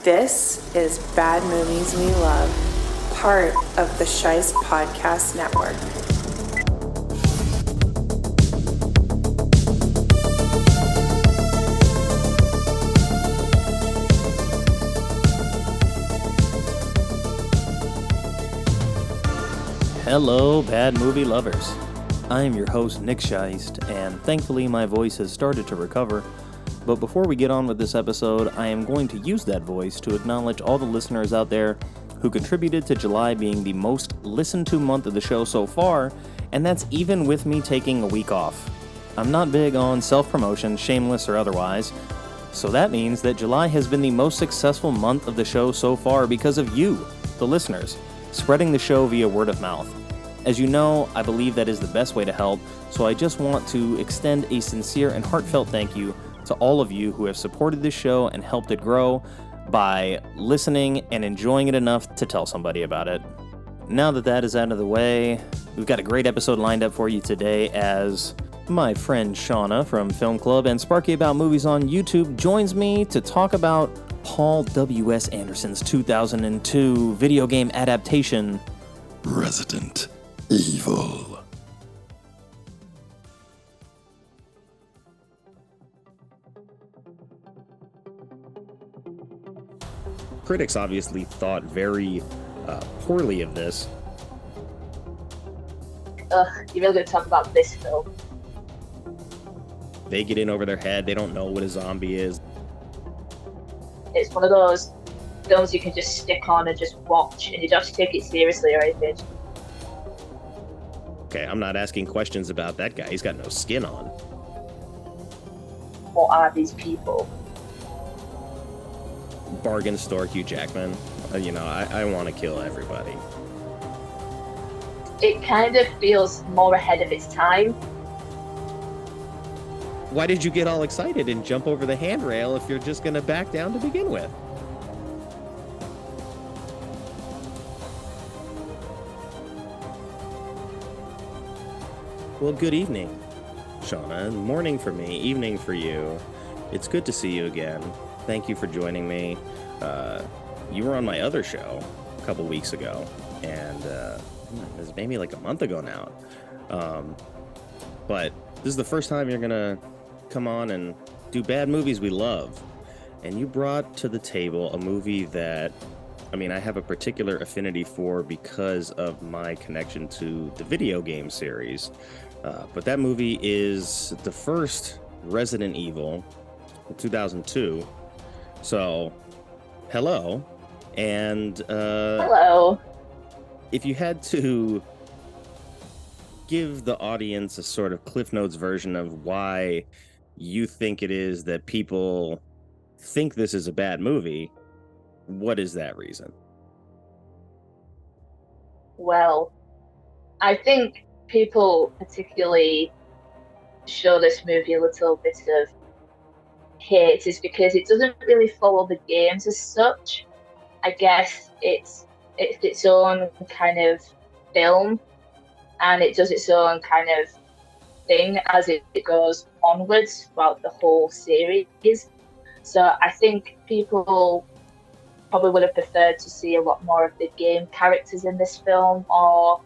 This is Bad Movies We Love, part of the Shice Podcast Network. Hello, Bad Movie Lovers. I am your host, Nick Scheist, and thankfully my voice has started to recover. But before we get on with this episode, I am going to use that voice to acknowledge all the listeners out there who contributed to July being the most listened to month of the show so far, and that's even with me taking a week off. I'm not big on self-promotion, shameless or otherwise, so that means that July has been the most successful month of the show so far because of you, the listeners, spreading the show via word of mouth. As you know, I believe that is the best way to help, so I just want to extend a sincere and heartfelt thank you to all of you who have supported this show and helped it grow by listening and enjoying it enough to tell somebody about it. Now that that is out of the way, we've got a great episode lined up for you today as my friend Shauna from Film Club and Sparky About Movies on YouTube joins me to talk about Paul W.S. Anderson's 2002 video game adaptation, Resident Evil. Critics obviously thought very poorly of this. You're really going to talk about this film. They get in over their head, they don't know what a zombie is. It's one of those films you can just stick on and just watch, and you don't have to take it seriously or anything. Okay, I'm not asking questions about that guy, he's got no skin on. What are these people? Bargain store Hugh Jackman. I want to kill everybody. It kind of feels more ahead of its time. Why did you get all excited and jump over the handrail if you're just going to back down to begin with? Well, good evening, Shauna. Morning for me, evening for you. It's good to see you again. Thank you for joining me. You were on my other show a couple weeks ago, and it was maybe like a month ago now. But this is the first time you're going to come on and do Bad Movies We Love. And you brought to the table a movie that, I have a particular affinity for because of my connection to the video game series. But that movie is the first Resident Evil, 2002. So, hello. And Hello. If you had to give the audience a sort of Cliff Notes version of why you think it is that people think this is a bad movie, what is that reason? Well, I think people particularly show this movie a little bit of hate is because it doesn't really follow the games as such. I guess it's its own kind of film, and it does its own kind of thing as it goes onwards throughout the whole series. So I think people probably would have preferred to see a lot more of the game characters in this film, or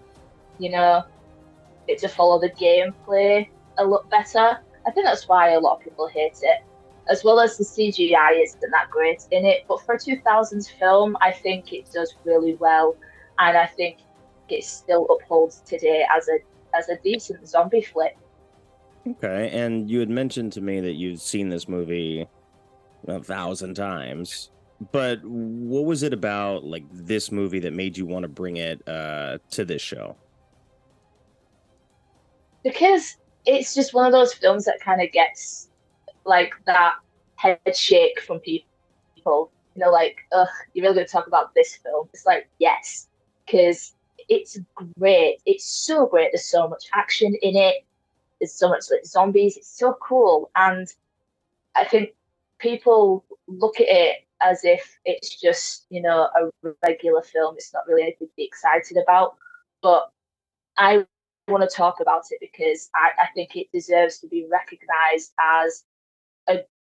it to follow the gameplay a lot better. I think that's why a lot of people hate it, as well as the CGI isn't that great in it. But for a 2000s film, I think it does really well, and I think it still upholds today as a decent zombie flick. Okay, and you had mentioned to me that you've seen this movie 1,000 times, but what was it about like this movie that made you want to bring it to this show? Because it's just one of those films that kind of gets like that head shake from people. You're really going to talk about this film? It's like, yes, because it's great. It's so great. There's so much action in it. There's so much like zombies. It's so cool. And I think people look at it as if it's just, a regular film. It's not really anything to be excited about. But I want to talk about it because I think it deserves to be recognized as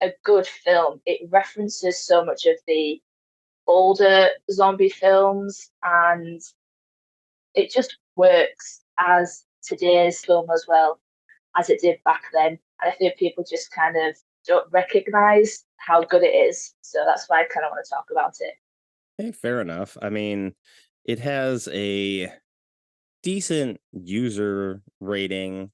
a good film. It references so much of the older zombie films, and it just works as today's film as well as it did back then. And I think people just kind of don't recognize how good it is. So that's why I kind of want to talk about it. Hey, fair enough. I mean, it has a decent user rating.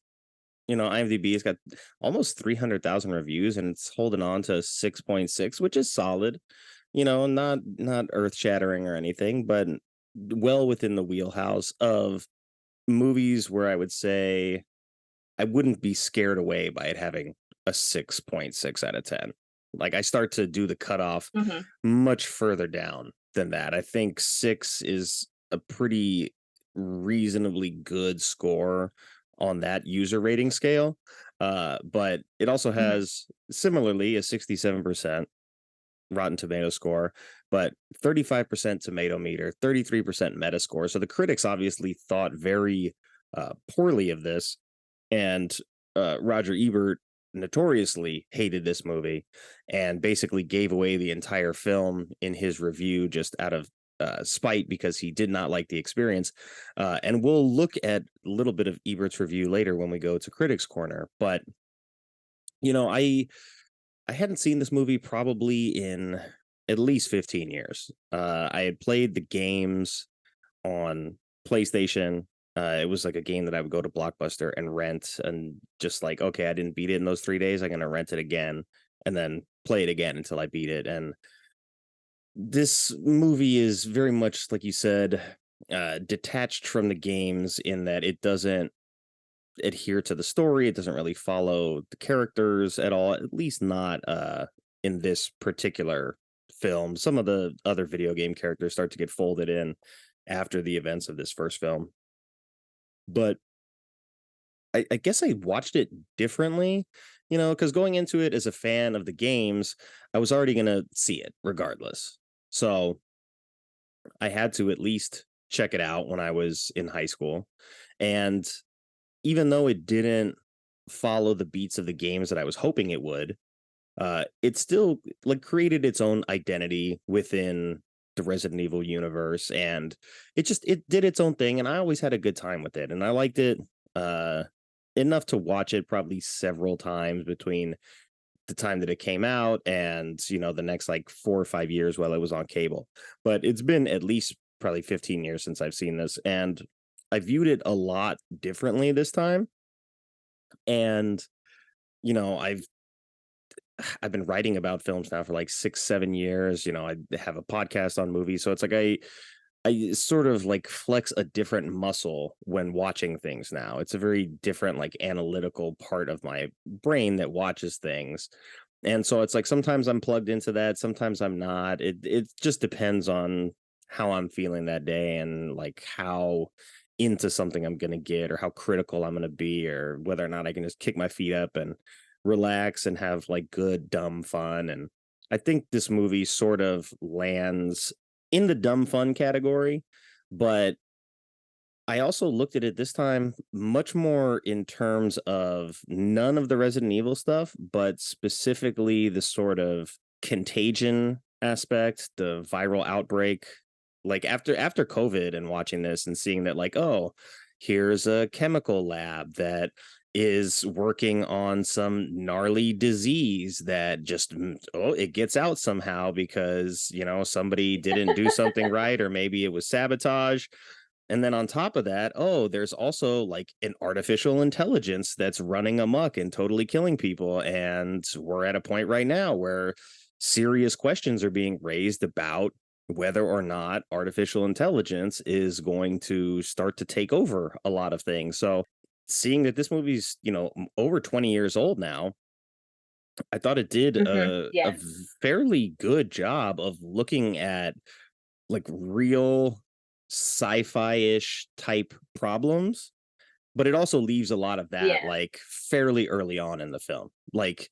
IMDb has got almost 300,000 reviews and it's holding on to 6.6, which is solid. Not earth-shattering or anything, but well within the wheelhouse of movies where I would say I wouldn't be scared away by it having a 6.6 out of 10. Like I start to do the cutoff Mm-hmm. much further down than that. I think 6 is a pretty reasonably good score on that user rating scale. But it also Mm-hmm. has similarly a 67% Rotten Tomato score, but 35% tomato meter, 33% Metascore. So the critics obviously thought very poorly of this, and Roger Ebert notoriously hated this movie and basically gave away the entire film in his review just out of spite because he did not like the experience. And we'll look at a little bit of Ebert's review later when we go to Critics Corner. But I hadn't seen this movie probably in at least 15 years. I had played the games on PlayStation. It was like a game that I would go to Blockbuster and rent, and just like, okay, I didn't beat it in those 3 days. I'm going to rent it again and then play it again until I beat it. And this movie is very much, like you said, detached from the games in that it doesn't adhere to the story. It doesn't really follow the characters at all, at least not in this particular film. Some of the other video game characters start to get folded in after the events of this first film. But I guess I watched it differently, because going into it as a fan of the games, I was already going to see it regardless. So I had to at least check it out when I was in high school. And even though it didn't follow the beats of the games that I was hoping it would, it still like created its own identity within the Resident Evil universe, and it did its own thing, and I always had a good time with it, and I liked it uh enough to watch it probably several times between the time that it came out and the next like 4 or 5 years while it was on cable. But it's been at least probably 15 years since I've seen this, and I viewed it a lot differently this time. And you know i've I've been writing about films now for like 6 7 years. I have a podcast on movies, so it's like I sort of like flex a different muscle when watching things now. It's a very different like analytical part of my brain that watches things. And so it's like sometimes I'm plugged into that, sometimes I'm not. It just depends on how I'm feeling that day and like how into something I'm going to get or how critical I'm going to be or whether or not I can just kick my feet up and relax and have like good dumb fun. And I think this movie sort of lands in the dumb fun category, but I also looked at it this time much more in terms of none of the Resident Evil stuff, but specifically the sort of contagion aspect, the viral outbreak. Like after COVID and watching this and seeing that, like, oh, here's a chemical lab that is working on some gnarly disease that just it gets out somehow because somebody didn't do something right, or maybe it was sabotage. And then on top of that, oh, there's also like an artificial intelligence that's running amok and totally killing people. And we're at a point right now where serious questions are being raised about whether or not artificial intelligence is going to start to take over a lot of things. So seeing that this movie's, over 20 years old now, I thought it did a Yeah. fairly good job of looking at like real sci-fi-ish type problems, but it also leaves a lot of that Yeah. like fairly early on in the film. Like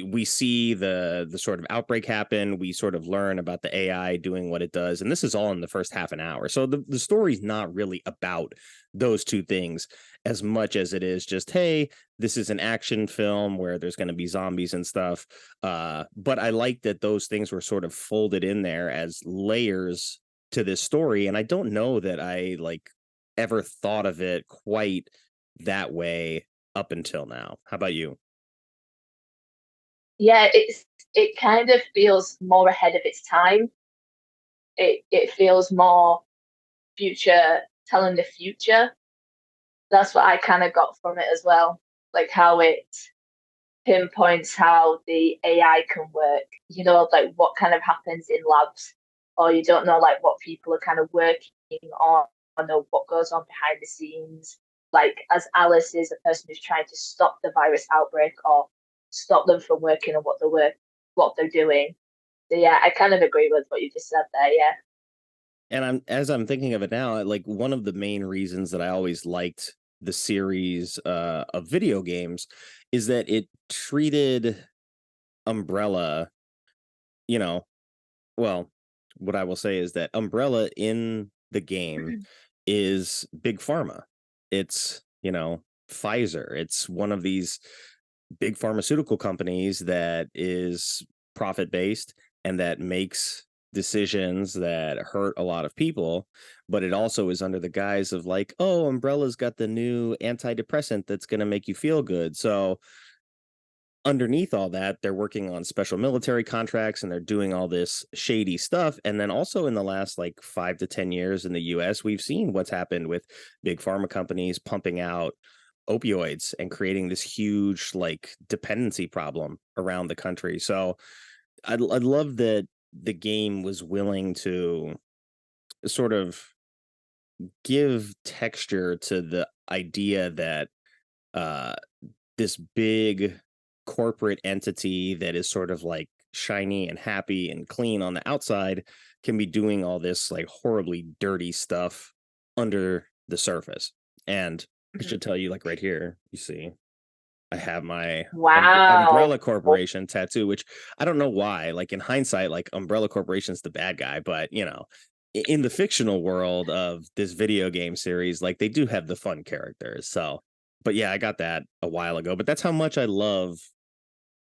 we see the sort of outbreak happen. We sort of learn about the AI doing what it does, and this is all in the first half an hour. So the story's not really about those two things as much as it is just, hey, this is an action film where there's going to be zombies and stuff. But I like that those things were sort of folded in there as layers to this story, and I don't know that I like ever thought of it quite that way up until now. How about you? Yeah, it kind of feels more ahead of its time. It feels more future, telling the future. That's what I kind of got from it as well. Like how it pinpoints how the AI can work. You know, like what kind of happens in labs, or you don't know like what people are kind of working on, or what goes on behind the scenes. Like as Alice is a person who's trying to stop the virus outbreak or stop them from working on what they're doing. So yeah, I kind of agree with what you just said there. Yeah. And I'm thinking of it now, like one of the main reasons that I always liked the series of video games is that it treated Umbrella, you know, well, what I will say is that Umbrella in the game is big pharma. It's, Pfizer. It's one of these big pharmaceutical companies that is profit based and that makes decisions that hurt a lot of people, but it also is under the guise of like, oh, Umbrella's got the new antidepressant that's going to make you feel good. So underneath all that, they're working on special military contracts and they're doing all this shady stuff. And then also in the last like 5 to 10 years in the US, we've seen what's happened with big pharma companies pumping out opioids and creating this huge like dependency problem around the country. So I'd love that the game was willing to sort of give texture to the idea that uh this big corporate entity that is sort of like shiny and happy and clean on the outside can be doing all this like horribly dirty stuff under the surface. And I Mhm. should tell you, like right here, you see, I have my Wow. Umbrella Corporation tattoo, which I don't know why. Like in hindsight, like Umbrella Corporation's the bad guy, but in the fictional world of this video game series, like they do have the fun characters. So, but yeah, I got that a while ago. But that's how much I love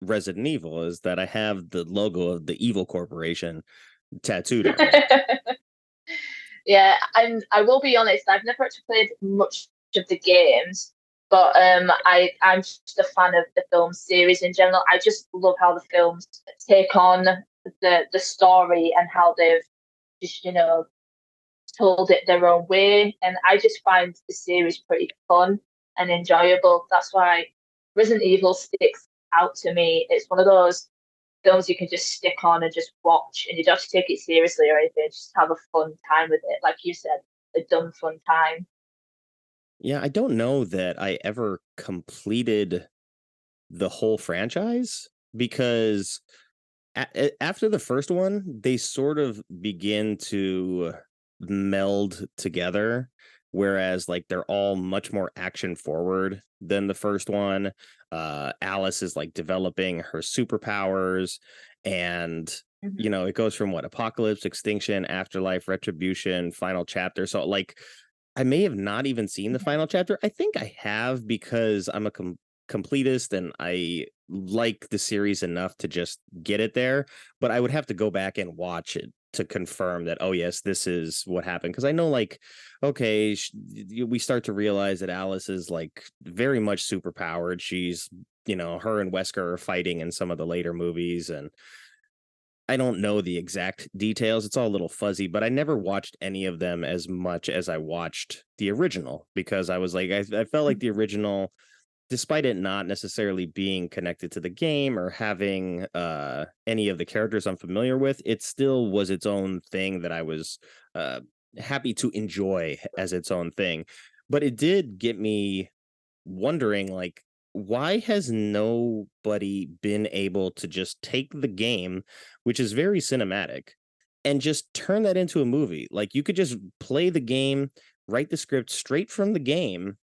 Resident Evil is that I have the logo of the Evil Corporation tattooed on me. Yeah, and I will be honest, I've never actually played much of the games, but I'm just a fan of the film series in general. I just love how the films take on the story and how they've just told it their own way, and I just find the series pretty fun and enjoyable. That's why Resident Evil sticks out to me. It's one of those films you can just stick on and just watch, and you don't have to take it seriously or anything. Just have a fun time with it, like you said, a dumb fun time. Yeah, I don't know that I ever completed the whole franchise because after the first one, they sort of begin to meld together, whereas like they're all much more action forward than the first one. Alice is like developing her superpowers, and Mhm. it goes from what apocalypse, extinction, afterlife, retribution, final chapter. So like I may have not even seen the Mhm. final chapter. I think I have because I'm a completist and I like the series enough to just get it there, but I would have to go back and watch it to confirm that, oh yes, this is what happened, because I know like okay, we start to realize that Alice is like very much super powered. She's her and Wesker are fighting in some of the later movies, and I don't know the exact details. It's all a little fuzzy, but I never watched any of them as much as I watched the original because I was like, I felt like the original, despite it not necessarily being connected to the game or having any of the characters I'm familiar with, it still was its own thing that I was uh, happy to enjoy as its own thing. But it did get me wondering, like, why has nobody been able to just take the game, which is very cinematic, and just turn that into a movie? Like, you could just play the game, write the script straight from the game,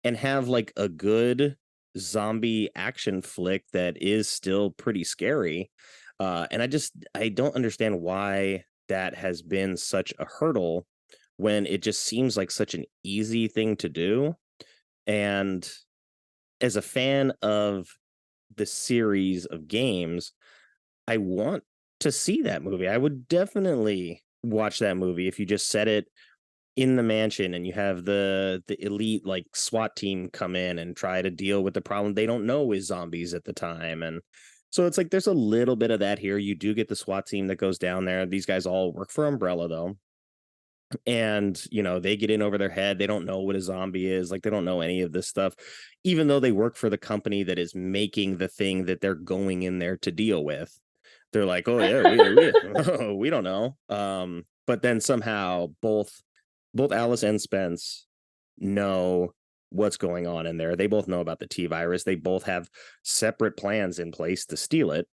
and have like a good zombie action flick that is still pretty scary. And I don't understand why that has been such a hurdle when it just seems like such an easy thing to do. And as a fan of the series of games, I want to see that movie. I would definitely watch that movie if you just set it in the mansion and you have the elite like SWAT team come in and try to deal with the problem they don't know is zombies at the time. And so it's like there's a little bit of that here. You do get the SWAT team that goes down there. These guys all work for Umbrella though. And they get in over their head. They don't know what a zombie is. Like, they don't know any of this stuff, even though they work for the company that is making the thing that they're going in there to deal with. They're like, oh yeah, we don't know. But then somehow both Alice and Spence know what's going on in there. They both know about the T virus. They both have separate plans in place to steal it.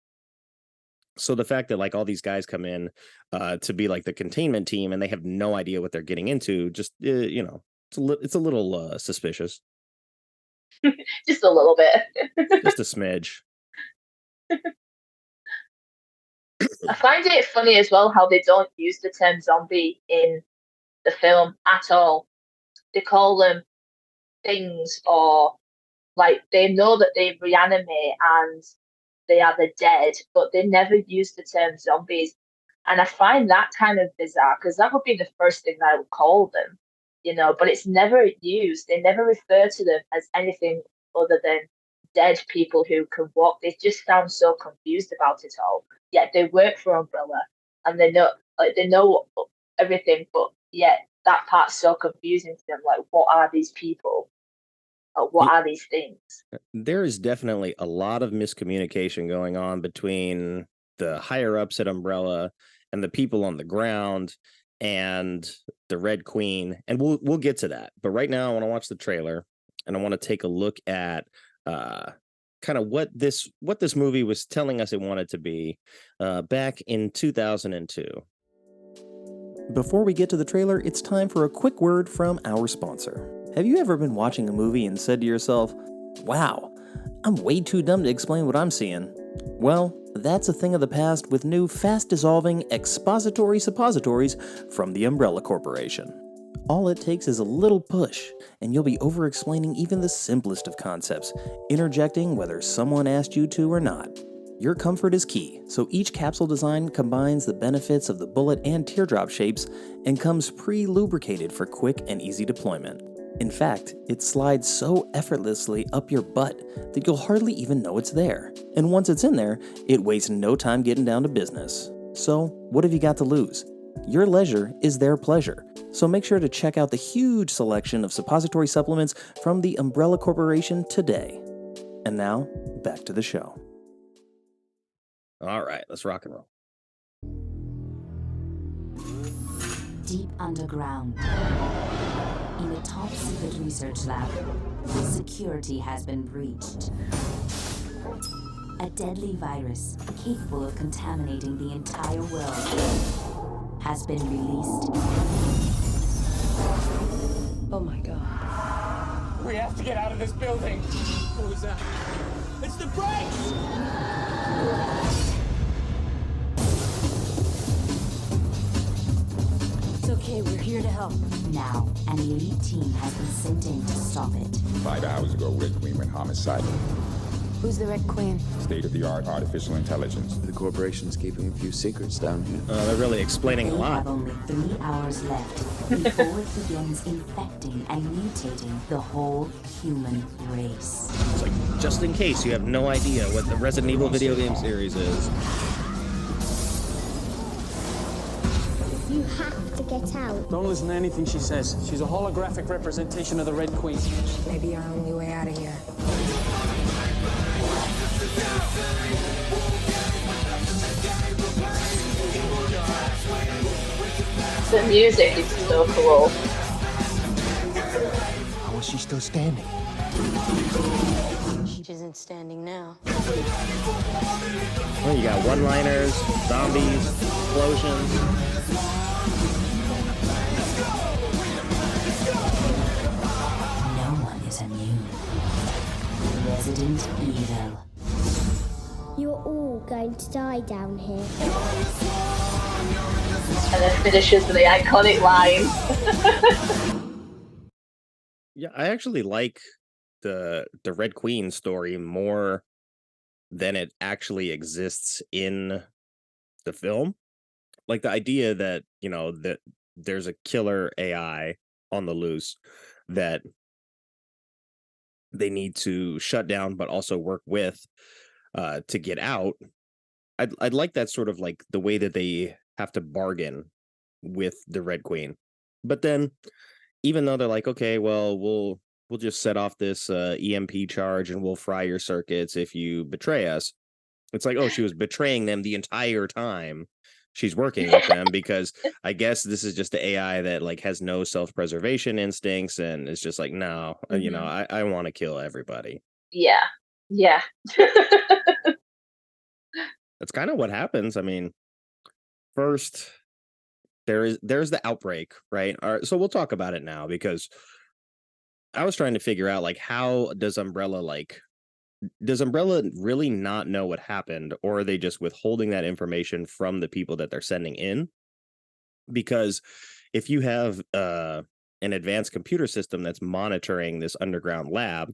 So the fact that like all these guys come in to be like the containment team and they have no idea what they're getting into, just it's a little suspicious. Just a little bit. Just a smidge. I find it funny as well how they don't use the term zombie in the film at all. They call them things, or like they know that they reanimate and they are the dead, but they never use the term zombies. And I find that kind of bizarre because that would be the first thing I would call them, but it's never used. They never refer to them as anything other than dead people who can walk. They just sound so confused about it all. Yet they work for Umbrella and they know everything, but yet that part's so confusing to them. Like, what are these people? What are these things? There is definitely a lot of miscommunication going on between the higher ups at Umbrella and the people on the ground and the Red Queen, and we'll get to that. But right now, I want to watch the trailer and I want to take a look at kind of what this movie was telling us it wanted to be back in 2002. Before we get to the trailer, it's time for a quick word from our sponsor. Have you ever been watching a movie and said to yourself, wow, I'm way too dumb to explain what I'm seeing? Well, that's a thing of the past with new fast-dissolving expository suppositories from the Umbrella Corporation. All it takes is a little push, and you'll be over-explaining even the simplest of concepts, interjecting whether someone asked you to or not. Your comfort is key, so each capsule design combines the benefits of the bullet and teardrop shapes and comes pre-lubricated for quick and easy deployment. In fact, it slides so effortlessly up your butt that you'll hardly even know it's there. And once it's in there, it wastes no time getting down to business. So, what have you got to lose? Your leisure is their pleasure. So make sure to check out the huge selection of suppository supplements from the Umbrella Corporation today. And now, back to the show. All right, let's rock and roll. Deep underground, in a top-secret research lab, security has been breached. A deadly virus capable of contaminating the entire world has been released. Oh my God. We have to get out of this building. What was that? It's the brakes! It's okay, we're here to help. Now, an elite team has been sent in to stop it. 5 hours ago, Red Queen went homicidal. Who's the Red Queen? State-of-the-art artificial intelligence. The corporation's keeping a few secrets down here. They're really explaining a They lot. have only 3 hours left before it begins infecting and mutating the whole human race. It's like, just in case you have no idea what the Resident Evil video game series is. You have to get out. Don't listen to anything she says. She's a holographic representation of the Red Queen. Maybe our only way out of here. The music is so cool. How is she still standing? She isn't standing now. Well, you got one-liners, zombies, explosions. No one is immune. Resident Evil. You're all going to die down here. And then finishes with the iconic line. Yeah, I actually like the Red Queen story more than it actually exists in the film. Like the idea that, that there's a killer AI on the loose that they need to shut down but also work with to get out. I'd like that sort of like the way that they have to bargain with the Red Queen. But then even though they're like, okay, well, we'll just set off this EMP charge and we'll fry your circuits if you betray us. It's like, oh, she was betraying them the entire time she's working with them, because I guess this is just the AI that like has no self-preservation instincts and it's just like, no, I want to kill everybody. Yeah. That's kind of what happens. I mean, first there's the outbreak, right? All right, so we'll talk about it now, because I was trying to figure out like how does Umbrella really not know what happened, or are they just withholding that information from the people that they're sending in? Because if you have an advanced computer system that's monitoring this underground lab,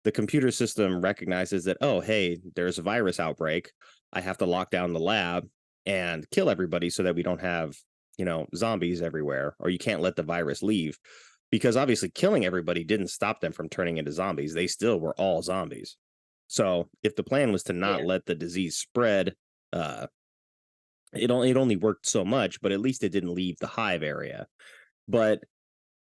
the computer system recognizes that, oh, hey, there's a virus outbreak. I have to lock down the lab and kill everybody so that we don't have, zombies everywhere, or you can't let the virus leave. Because obviously killing everybody didn't stop them from turning into zombies. They still were all zombies. So if the plan was to not let the disease spread, it only worked so much, but at least it didn't leave the hive area. But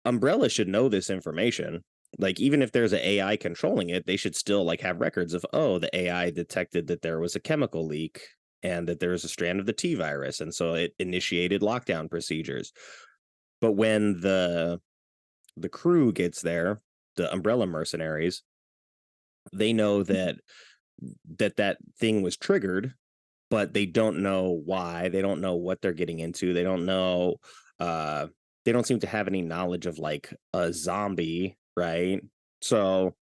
Umbrella should know this information. Like, even if there's an AI controlling it, they should still like have records of, oh, the AI detected that there was a chemical leak and that there was a strand of the T virus, and so it initiated lockdown procedures. But when the crew gets there, the Umbrella mercenaries, they know that thing was triggered, but they don't know why. They don't know what they're getting into. They don't know. They don't seem to have any knowledge of like a zombie, right? So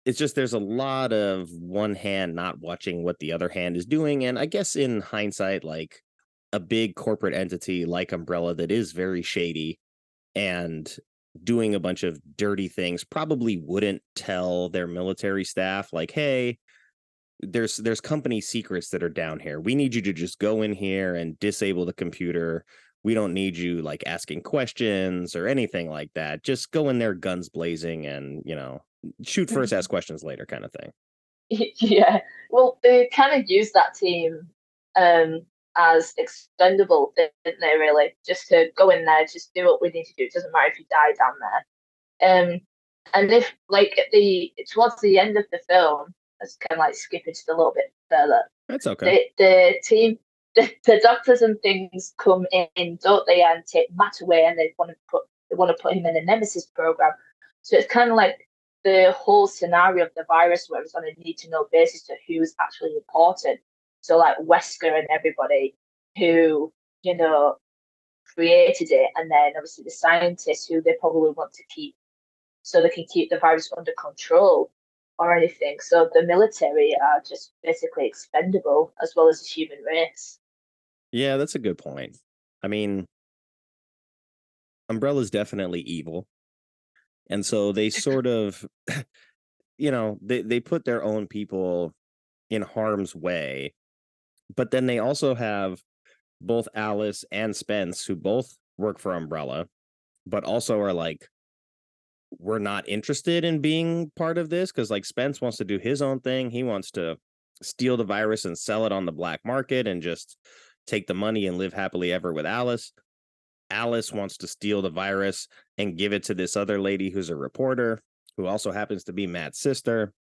it's just there's a lot of one hand not watching what the other hand is doing, and I guess in hindsight, like a big corporate entity like Umbrella that is very shady and doing a bunch of dirty things probably wouldn't tell their military staff like, hey, there's company secrets that are down here. We need you to just go in here and disable the computer. We don't need you like asking questions or anything like that. Just go in there guns blazing and, shoot first, ask questions later kind of thing. Yeah. Well, they kind of used that team as expendable, didn't they, really? Just to go in there, just do what we need to do. It doesn't matter if you die down there. And if, like, towards the end of the film, let's kind of like skip it just a little bit further. That's okay. The team, the doctors and things come in, don't they, and take Matt away, and they want to put him in a Nemesis program. So it's kind of like the whole scenario of the virus, where it's on a need-to-know basis to who's actually important. So like Wesker and everybody who created it, and then obviously the scientists who they probably want to keep, so they can keep the virus under control or anything. So the military are just basically expendable, as well as the human race. Yeah, that's a good point. I mean, Umbrella's definitely evil. And so they sort of, they put their own people in harm's way. But then they also have both Alice and Spence, who both work for Umbrella, but also are like, we're not interested in being part of this, because like Spence wants to do his own thing. He wants to steal the virus and sell it on the black market and just take the money and live happily ever with Alice. Alice wants to steal the virus and give it to this other lady who's a reporter, who also happens to be Matt's sister.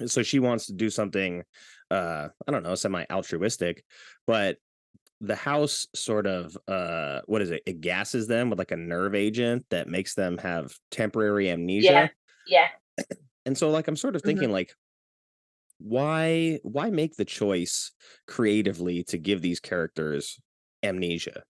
So she wants to do something, I don't know, semi-altruistic, but the house sort of, it gasses them with like a nerve agent that makes them have temporary amnesia. Yeah. And so like I'm sort of thinking like, why make the choice creatively to give these characters amnesia?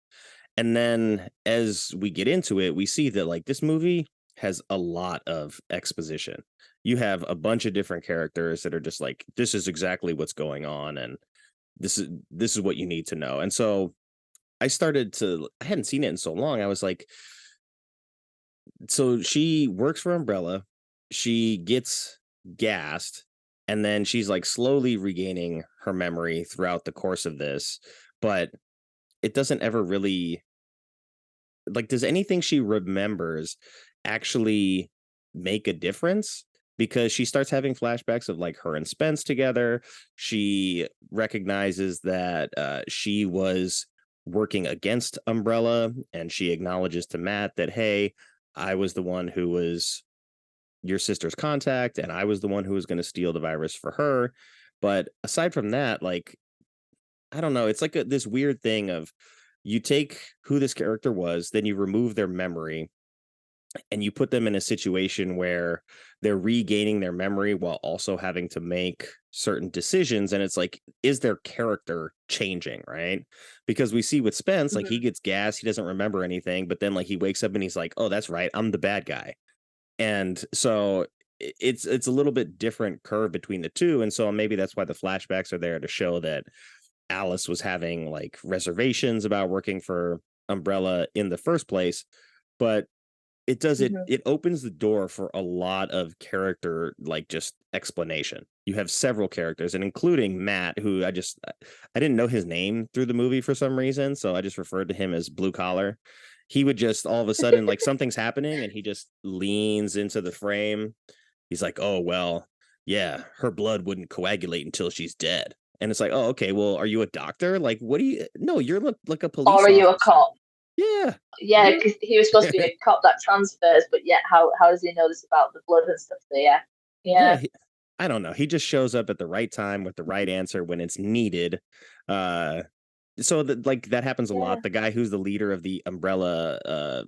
And then as we get into it, we see that like this movie has a lot of exposition. You have a bunch of different characters that are just like, this is exactly what's going on, and this is what you need to know. And so I hadn't seen it in so long. I was like, so she works for Umbrella, she gets gassed, and then she's like slowly regaining her memory throughout the course of this, but it doesn't ever really, like, does anything she remembers actually make a difference? Because she starts having flashbacks of like her and Spence together. She recognizes that she was working against Umbrella, and she acknowledges to Matt that, hey, I was the one who was your sister's contact, and I was the one who was going to steal the virus for her. But aside from that, like, I don't know. It's like this weird thing of, you take who this character was, then you remove their memory, and you put them in a situation where they're regaining their memory while also having to make certain decisions. And it's like, is their character changing, right? Because we see with Spence, like, he gets gas, he doesn't remember anything, but then like he wakes up and he's like, oh, that's right, I'm the bad guy. And so it's a little bit different curve between the two. And so maybe that's why the flashbacks are there, to show that Alice was having like reservations about working for Umbrella in the first place. But it opens the door for a lot of character, like, just explanation. You have several characters, and including Matt, who I didn't know his name through the movie for some reason, so I just referred to him as Blue Collar. He would just all of a sudden, like, something's happening and he just leans into the frame. He's like, oh, well, yeah, her blood wouldn't coagulate until she's dead. And it's like, oh, okay, well, are you a doctor? Like, what do you, no, you're like a police Or are you a officer. cop? Yeah. Yeah, because he was supposed to be a cop that transfers, but yet how does he know this about the blood and stuff? So yeah. I don't know. He just shows up at the right time with the right answer when it's needed. So that, like, that happens a lot. The guy who's the leader of the Umbrella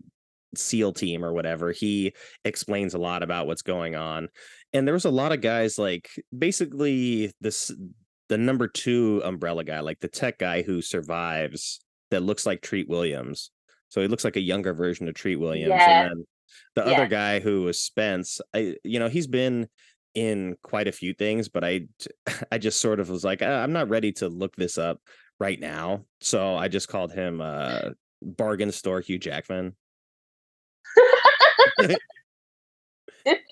SEAL team or whatever, he explains a lot about what's going on. And there was a lot of guys, like, basically the number 2 Umbrella guy, like the tech guy who survives, that looks like Treat Williams. So he looks like a younger version of Treat Williams. And then the other guy who was Spence, he's been in quite a few things, but I just sort of was like, I'm not ready to look this up right now. So I just called him Bargain Store Hugh Jackman.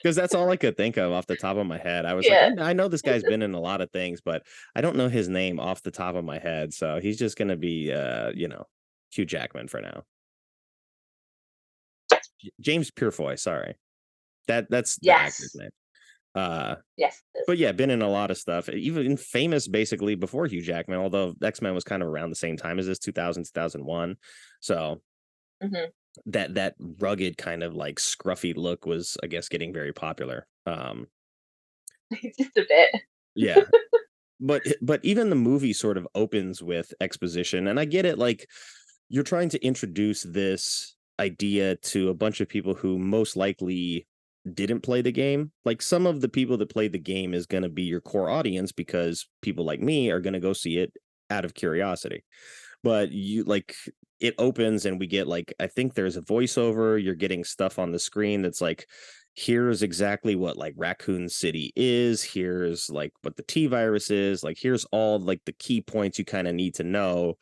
Because that's all I could think of off the top of my head. I was like, I know this guy's been in a lot of things, but I don't know his name off the top of my head. So he's just going to be, Hugh Jackman for now. James Purefoy, sorry. That's the actor's name. Yes. But yeah, been in a lot of stuff, even famous basically before Hugh Jackman, although X-Men was kind of around the same time as this, 2000, 2001. So that rugged kind of like scruffy look was, I guess, getting very popular. Just a bit. Yeah. But even the movie sort of opens with exposition, and I get it, like, you're trying to introduce this idea to a bunch of people who most likely didn't play the game. Like, some of the people that played the game is going to be your core audience, because people like me are going to go see it out of curiosity. But you, like, it opens and we get, like, I think there's a voiceover, you're getting stuff on the screen that's like, here's exactly what, like, Raccoon City is, here's like what the T virus is, like, here's all like the key points you kind of need to know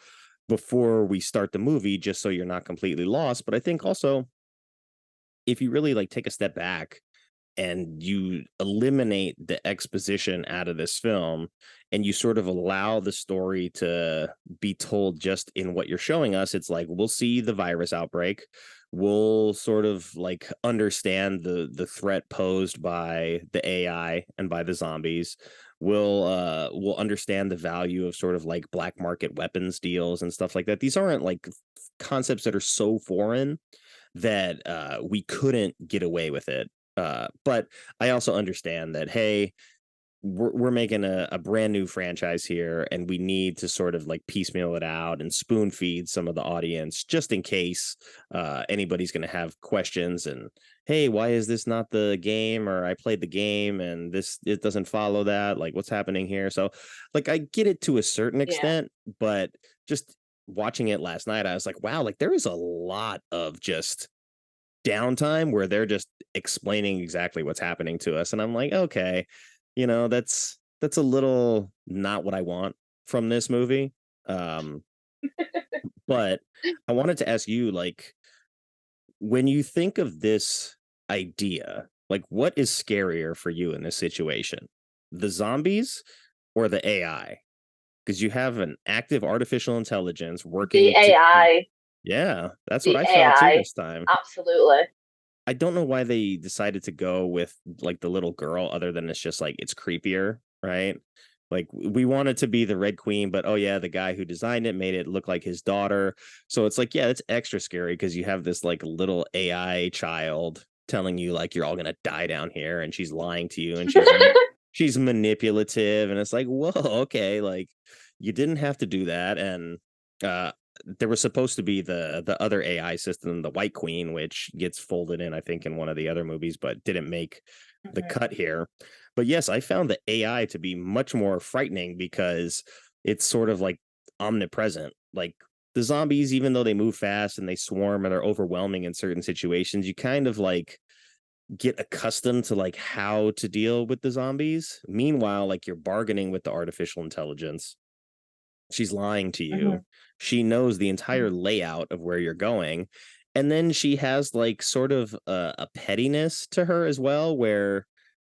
before we start the movie, just so you're not completely lost. But I think also, if you really, like, take a step back and you eliminate the exposition out of this film, and you sort of allow the story to be told just in what you're showing us, it's like, we'll see the virus outbreak, we'll sort of like understand the threat posed by the AI and by the zombies, we'll understand the value of sort of like black market weapons deals and stuff like that. These aren't like concepts that are so foreign that we couldn't get away with it. But I also understand that, hey, we're making a brand new franchise here, and we need to sort of like piecemeal it out and spoon feed some of the audience, just in case anybody's going to have questions and, hey, why is this not the game? Or I played the game and it doesn't follow that. Like, what's happening here? So, like, I get it to a certain extent, but just watching it last night, I was like, wow, like, there is a lot of just downtime where they're just explaining exactly what's happening to us, and I'm like, okay, that's a little not what I want from this movie. Um, but I wanted to ask you, like, when you think of this idea, like, what is scarier for you in this situation? The zombies or the AI? Because you have an active artificial intelligence The working to AI, yeah, that's what the I felt too AI, this time. absolutely. I don't know why they decided to go with like the little girl, other than it's just like it's creepier, right? Like we wanted to be the Red Queen, but oh yeah, the guy who designed it made it look like his daughter. So it's like, yeah, it's extra scary because you have this like little AI child telling you like you're all gonna die down here, and she's lying to you, and she's manipulative, and it's like, whoa, okay, like you didn't have to do that. And uh there was supposed to be the other AI system, the White Queen, which gets folded in, I think, in one of the other movies, but didn't make the cut here. But yes, I found the AI to be much more frightening because it's sort of like omnipresent. Like the zombies, even though they move fast and they swarm and are overwhelming in certain situations, you kind of like get accustomed to like how to deal with the zombies. Meanwhile, like you're bargaining with the artificial intelligence. She's lying to you. She knows the entire layout of where you're going. And then she has like sort of a pettiness to her as well, where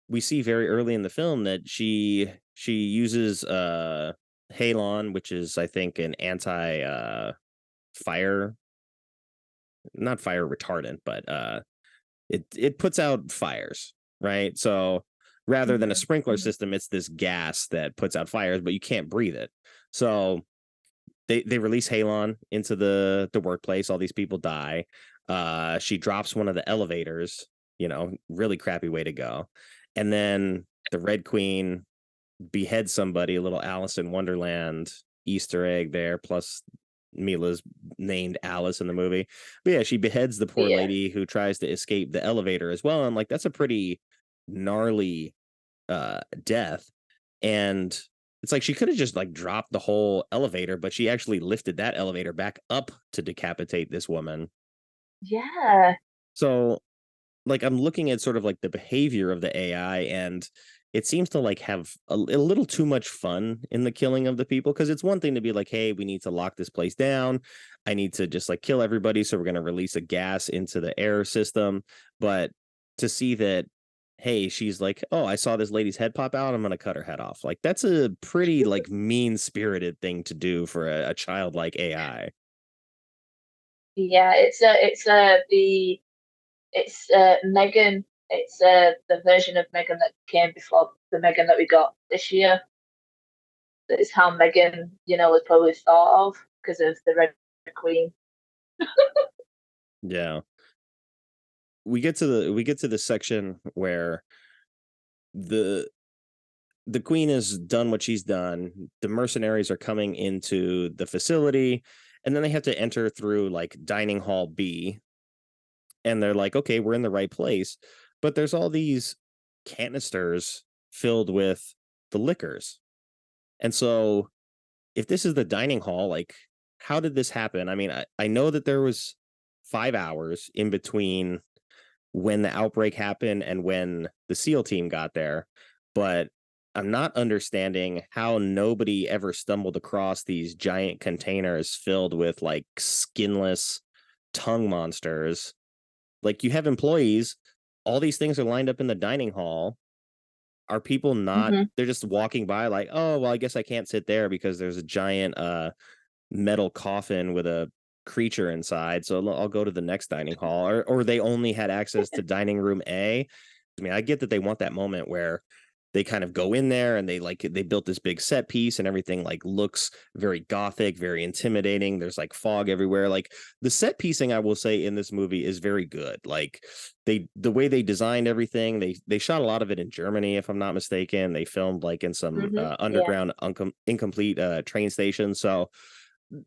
we see very early in the film that she uses halon, which is I think an anti fire, not fire retardant, but it puts out fires, right? So rather than a sprinkler system, it's this gas that puts out fires, but you can't breathe it. So they release halon into the workplace. All these people die. She drops one of the elevators, really crappy way to go. And then the Red Queen beheads somebody, a little Alice in Wonderland Easter egg there, plus Mila's named Alice in the movie. But yeah, she beheads the poor lady who tries to escape the elevator as well. And like that's a pretty gnarly death. And it's like she could have just like dropped the whole elevator, but she actually lifted that elevator back up to decapitate this woman. Yeah. So like I'm looking at sort of like the behavior of the AI, and it seems to like have a little too much fun in the killing of the people, because it's one thing to be like, hey, we need to lock this place down, I need to just like kill everybody, so we're going to release a gas into the air system. But to see that, hey, she's like, oh, I saw this lady's head pop out, I'm going to cut her head off, like that's a pretty like mean spirited thing to do for a childlike AI. Yeah, it's Megan. It's the version of Megan that came before the Megan that we got this year. That is how Megan, was probably thought of because of the Red Queen. Yeah. We get to the section where the queen has done what she's done. The mercenaries are coming into the facility, and then they have to enter through like dining hall B, and they're like, okay, we're in the right place, but there's all these canisters filled with the liquors. And so if this is the dining hall, like how did this happen? I mean, I know that there was 5 hours in between when the outbreak happened and when the SEAL team got there, but I'm not understanding how nobody ever stumbled across these giant containers filled with like skinless tongue monsters. Like you have employees, all these things are lined up in the dining hall. Are people not, they're just walking by like, oh, well, I guess I can't sit there because there's a giant metal coffin with a creature inside, so I'll go to the next dining hall, or they only had access to dining room A. I mean, I get that they want that moment where they kind of go in there and they built this big set piece and everything like looks very gothic, very intimidating. There's like fog everywhere. Like the set piecing, I will say, in this movie is very good. Like the way they designed everything, they shot a lot of it in Germany, if I'm not mistaken. They filmed like in some underground incomplete train stations. So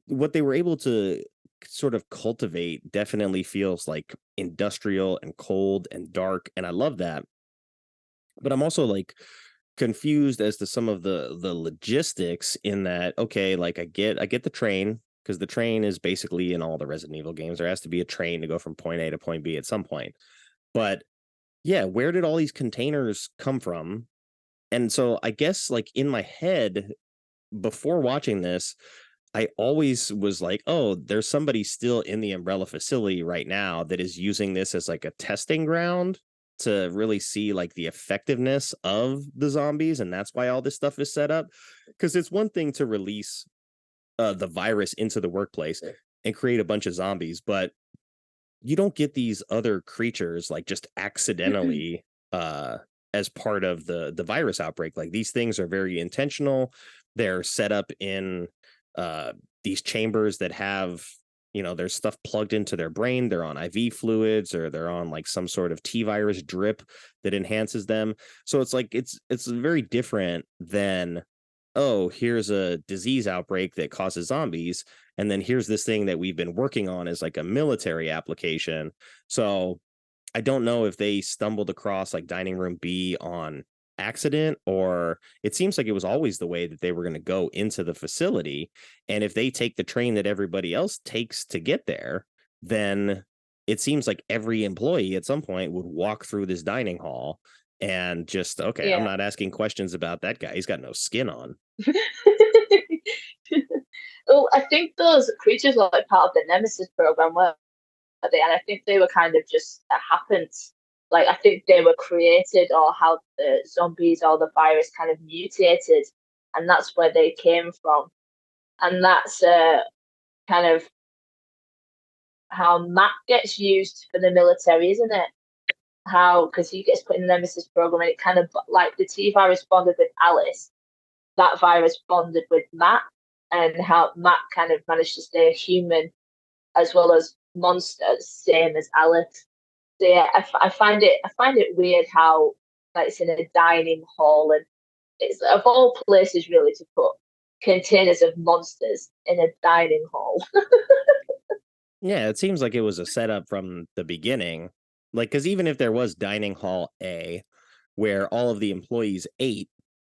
what they were able to sort of cultivate definitely feels like industrial and cold and dark, and I love that. But I'm also like confused as to some of the logistics in that. Okay, like I get the train, because the train is basically in all the Resident Evil games. There has to be a train to go from point A to point B at some point. But yeah, where did all these containers come from? And so I guess like in my head before watching this, I always was like, oh, there's somebody still in the Umbrella facility right now that is using this as like a testing ground to really see like the effectiveness of the zombies. And that's why all this stuff is set up. Because it's one thing to release the virus into the workplace and create a bunch of zombies, but you don't get these other creatures like just accidentally as part of the virus outbreak. Like these things are very intentional. They're set up in these chambers that have, there's stuff plugged into their brain. They're on IV fluids, or they're on like some sort of T virus drip that enhances them. So it's like it's very different than, oh, here's a disease outbreak that causes zombies, and then here's this thing that we've been working on as like a military application. So I don't know if they stumbled across like dining room B on accident, or it seems like it was always the way that they were going to go into the facility. And if they take the train that everybody else takes to get there, then it seems like every employee at some point would walk through this dining hall and just, okay, I'm not asking questions about that guy. He's got no skin on. Well, I think those creatures were like part of the Nemesis program, weren't they? And I think they were kind of just happened. Like, I think they were created, or how the zombies or the virus kind of mutated, and that's where they came from. And that's kind of how Matt gets used for the military, isn't it? How, because he gets put in the Nemesis program, and it kind of, like the T virus bonded with Alice, that virus bonded with Matt, and how Matt kind of managed to stay human as well as monsters, same as Alice. So yeah, I find it weird how like it's in a dining hall, and it's of all places really to put containers of monsters in a dining hall. Yeah, it seems like it was a setup from the beginning. Like, because even if there was dining hall A, where all of the employees ate,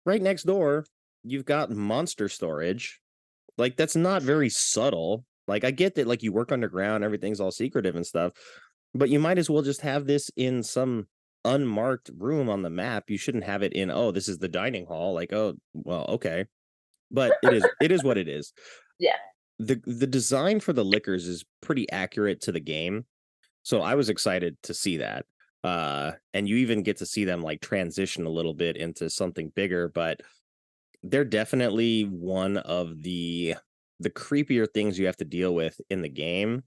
right next door, you've got monster storage. Like, that's not very subtle. Like, I get that, like, you work underground, everything's all secretive and stuff, but you might as well just have this in some unmarked room on the map. You shouldn't have it in, oh, this is the dining hall. Like, oh, well, okay. But it is what it is. Yeah. The design for the liquors is pretty accurate to the game. So I was excited to see that. And you even get to see them like transition a little bit into something bigger, but they're definitely one of the creepier things you have to deal with in the game.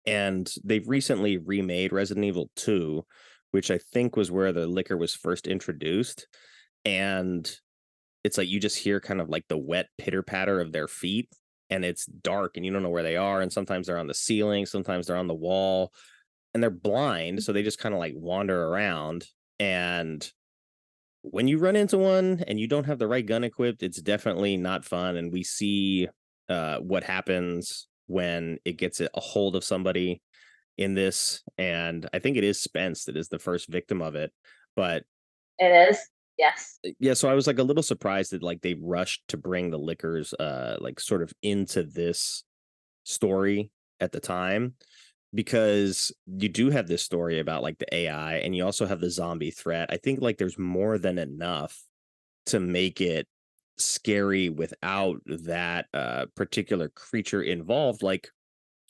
And they've recently remade Resident Evil 2, which I think was where the liquor was first introduced. And it's like you just hear kind of like the wet pitter patter of their feet, and it's dark and you don't know where they are. And sometimes they're on the ceiling, sometimes they're on the wall, and they're blind. So they just kind of like wander around. And when you run into one and you don't have the right gun equipped, it's definitely not fun. And we see what happens when it gets a hold of somebody in this. And I think it is Spence that is the first victim of it. But it is. Yes. Yeah, so I was like a little surprised that like they rushed to bring the liquors like sort of into this story at the time, because you do have this story about like the AI, and you also have the zombie threat. I think like there's more than enough to make it scary without that particular creature involved. Like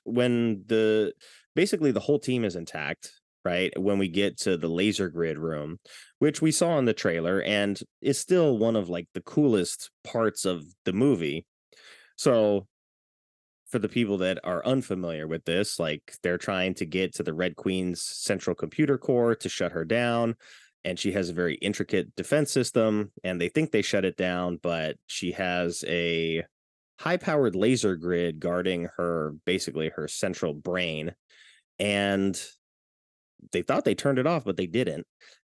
when basically the whole team is intact, right? When we get to the laser grid room, which we saw in the trailer and is still one of like the coolest parts of the movie. So for the people that are unfamiliar with this, like they're trying to get to the Red Queen's central computer core to shut her down. And she has a very intricate defense system, and they think they shut it down, but she has a high-powered laser grid guarding her, basically her central brain. And they thought they turned it off, but they didn't.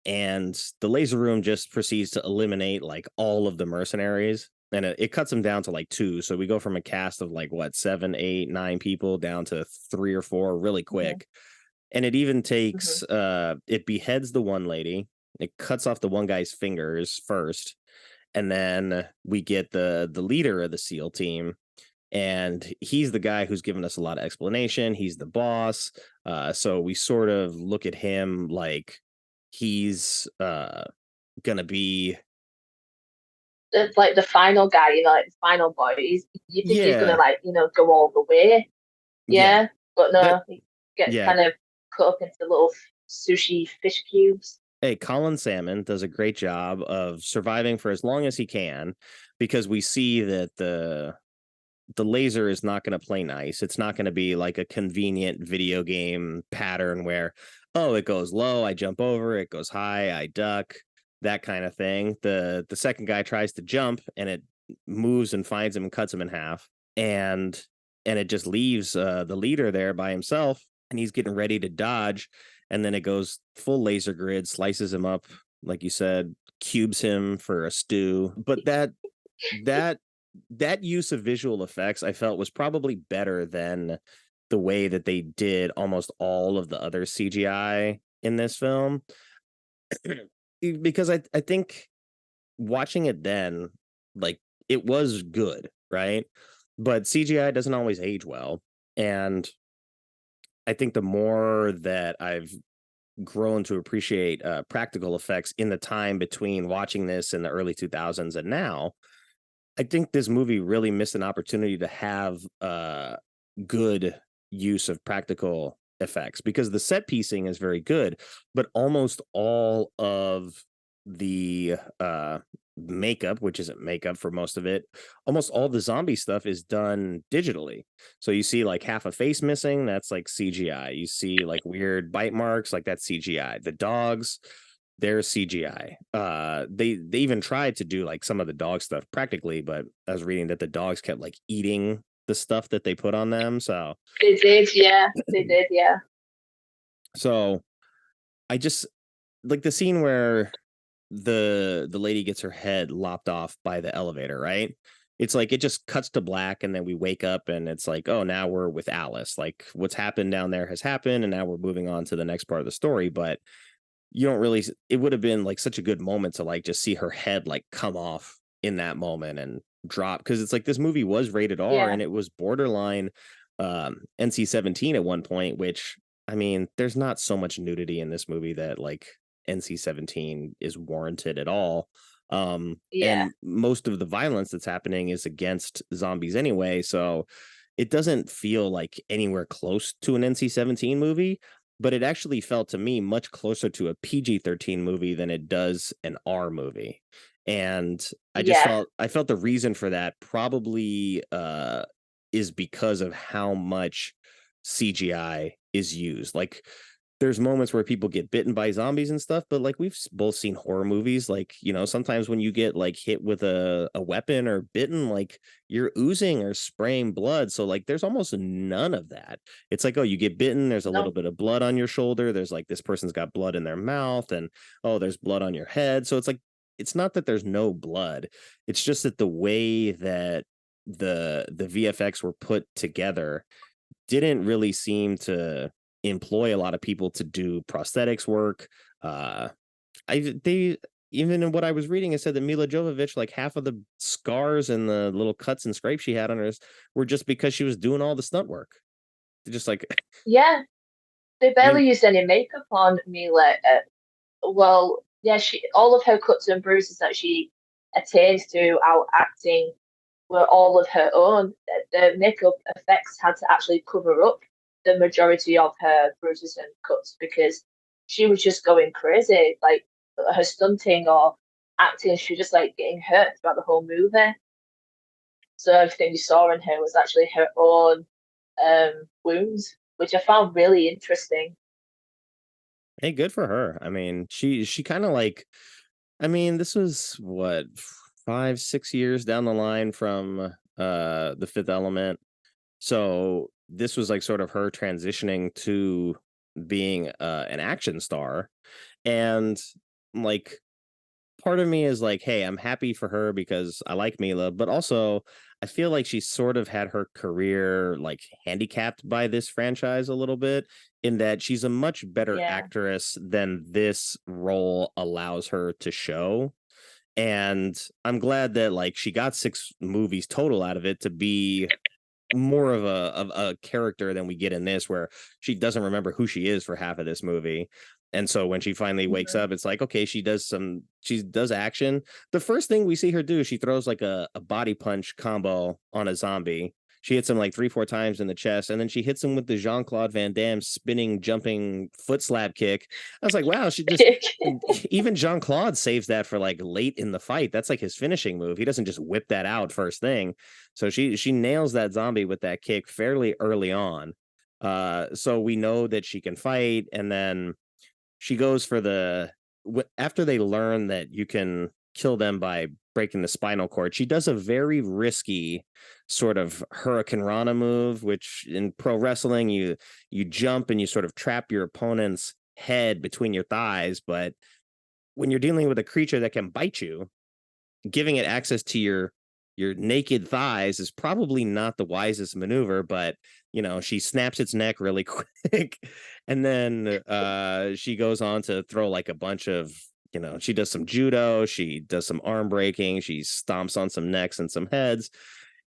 And the laser room just proceeds to eliminate like all of the mercenaries, and it cuts them down to like 2. So we go from a cast of like 7, 8, 9 people down to 3 or 4 really quick. Mm-hmm. And it even takes it beheads the one lady, it cuts off the one guy's fingers first, and then we get the leader of the SEAL team, and he's the guy who's given us a lot of explanation. He's the boss. So we sort of look at him like he's gonna be like the final guy, like the final boy. You think he's gonna go all the way, yeah. but no, That, he gets yeah. kind of cut up into little sushi fish cubes. Hey, Colin Salmon does a great job of surviving for as long as he can, because we see that the laser is not going to play nice. It's not going to be like a convenient video game pattern where, oh, it goes low, I jump over, it goes high, I duck, that kind of thing. The second guy tries to jump and it moves and finds him and cuts him in half, and it just leaves the leader there by himself, and he's getting ready to dodge, and then it goes full laser grid, slices him up, like you said, cubes him for a stew. But that use of visual effects I felt was probably better than the way that they did almost all of the other CGI in this film. Because I think watching it then, like, it was good, right? But CGI doesn't always age well. And I think the more that I've grown to appreciate practical effects in the time between watching this in the early 2000s and now, I think this movie really missed an opportunity to have good use of practical effects, because the set piecing is very good, but almost all of the makeup, which isn't makeup for most of it, almost all the zombie stuff is done digitally. So you see like half a face missing, that's like CGI. You see like weird bite marks, like that's CGI. The dogs, they're CGI. They even tried to do like some of the dog stuff practically, but I was reading that the dogs kept like eating the stuff that they put on them. So they did, yeah. So I just like the scene where the lady gets her head lopped off by the elevator, right? It's like it just cuts to black, and then we wake up and it's like, oh, now we're with Alice. Like what's happened down there has happened, and now we're moving on to the next part of the story. But you don't really, it would have been like such a good moment to like just see her head like come off in that moment and drop, because it's like this movie was rated R and it was borderline NC-17 at one point, which, I mean, there's not so much nudity in this movie that like NC-17 is warranted at all. And most of the violence that's happening is against zombies anyway, so it doesn't feel like anywhere close to an NC-17 movie, but it actually felt to me much closer to a PG-13 movie than it does an R movie. And I felt the reason for that probably is because of how much CGI is used. Like there's moments where people get bitten by zombies and stuff, but like we've both seen horror movies, like, you know, sometimes when you get like hit with a weapon or bitten, like you're oozing or spraying blood. So like there's almost none of that. It's like, oh, you get bitten, there's a little bit of blood on your shoulder, there's like this person's got blood in their mouth, and oh, there's blood on your head. So it's like, it's not that there's no blood, it's just that the way that the VFX were put together didn't really seem to employ a lot of people to do prosthetics work. They even in what I was reading, it said that Milla Jovovich, like half of the scars and the little cuts and scrapes she had on her were just because she was doing all the stunt work. They're just like, yeah, they barely used any makeup on Milla. She all of her cuts and bruises that she attains throughout acting were all of her own. The makeup effects had to actually cover up the majority of her bruises and cuts because she was just going crazy. Like her stunting or acting, she was just like getting hurt throughout the whole movie. So everything you saw in her was actually her own wounds, which I found really interesting. hey, good for her. I mean, she kind of like, I mean, this was what, 5-6 years down the line from The Fifth Element. So this was like sort of her transitioning to being an action star. And like part of me is like, hey, I'm happy for her because I like Milla, but also I feel like she sort of had her career like handicapped by this franchise a little bit, in that she's a much better actress than this role allows her to show. And I'm glad that like she got 6 movies total out of it to be more of a character than we get in this, where she doesn't remember who she is for half of this movie. And so when she finally wakes up, it's like, okay, she does action. The first thing we see her do, she throws like a body punch combo on a zombie. She hits him like 3-4 times in the chest, and then she hits him with the Jean-Claude Van Damme spinning, jumping foot slap kick. I was like, wow, she just even Jean-Claude saves that for like late in the fight. That's like his finishing move. He doesn't just whip that out first thing. So she nails that zombie with that kick fairly early on. So we know that she can fight, and then she goes for after they learn that you can kill them by breaking the spinal cord, she does a very risky sort of Hurricane Rana move, which in pro wrestling, you jump and you sort of trap your opponent's head between your thighs. But when you're dealing with a creature that can bite you, giving it access to your naked thighs is probably not the wisest maneuver. But she snaps its neck really quick, and then she goes on to throw like a bunch of, she does some judo, she does some arm breaking, she stomps on some necks and some heads,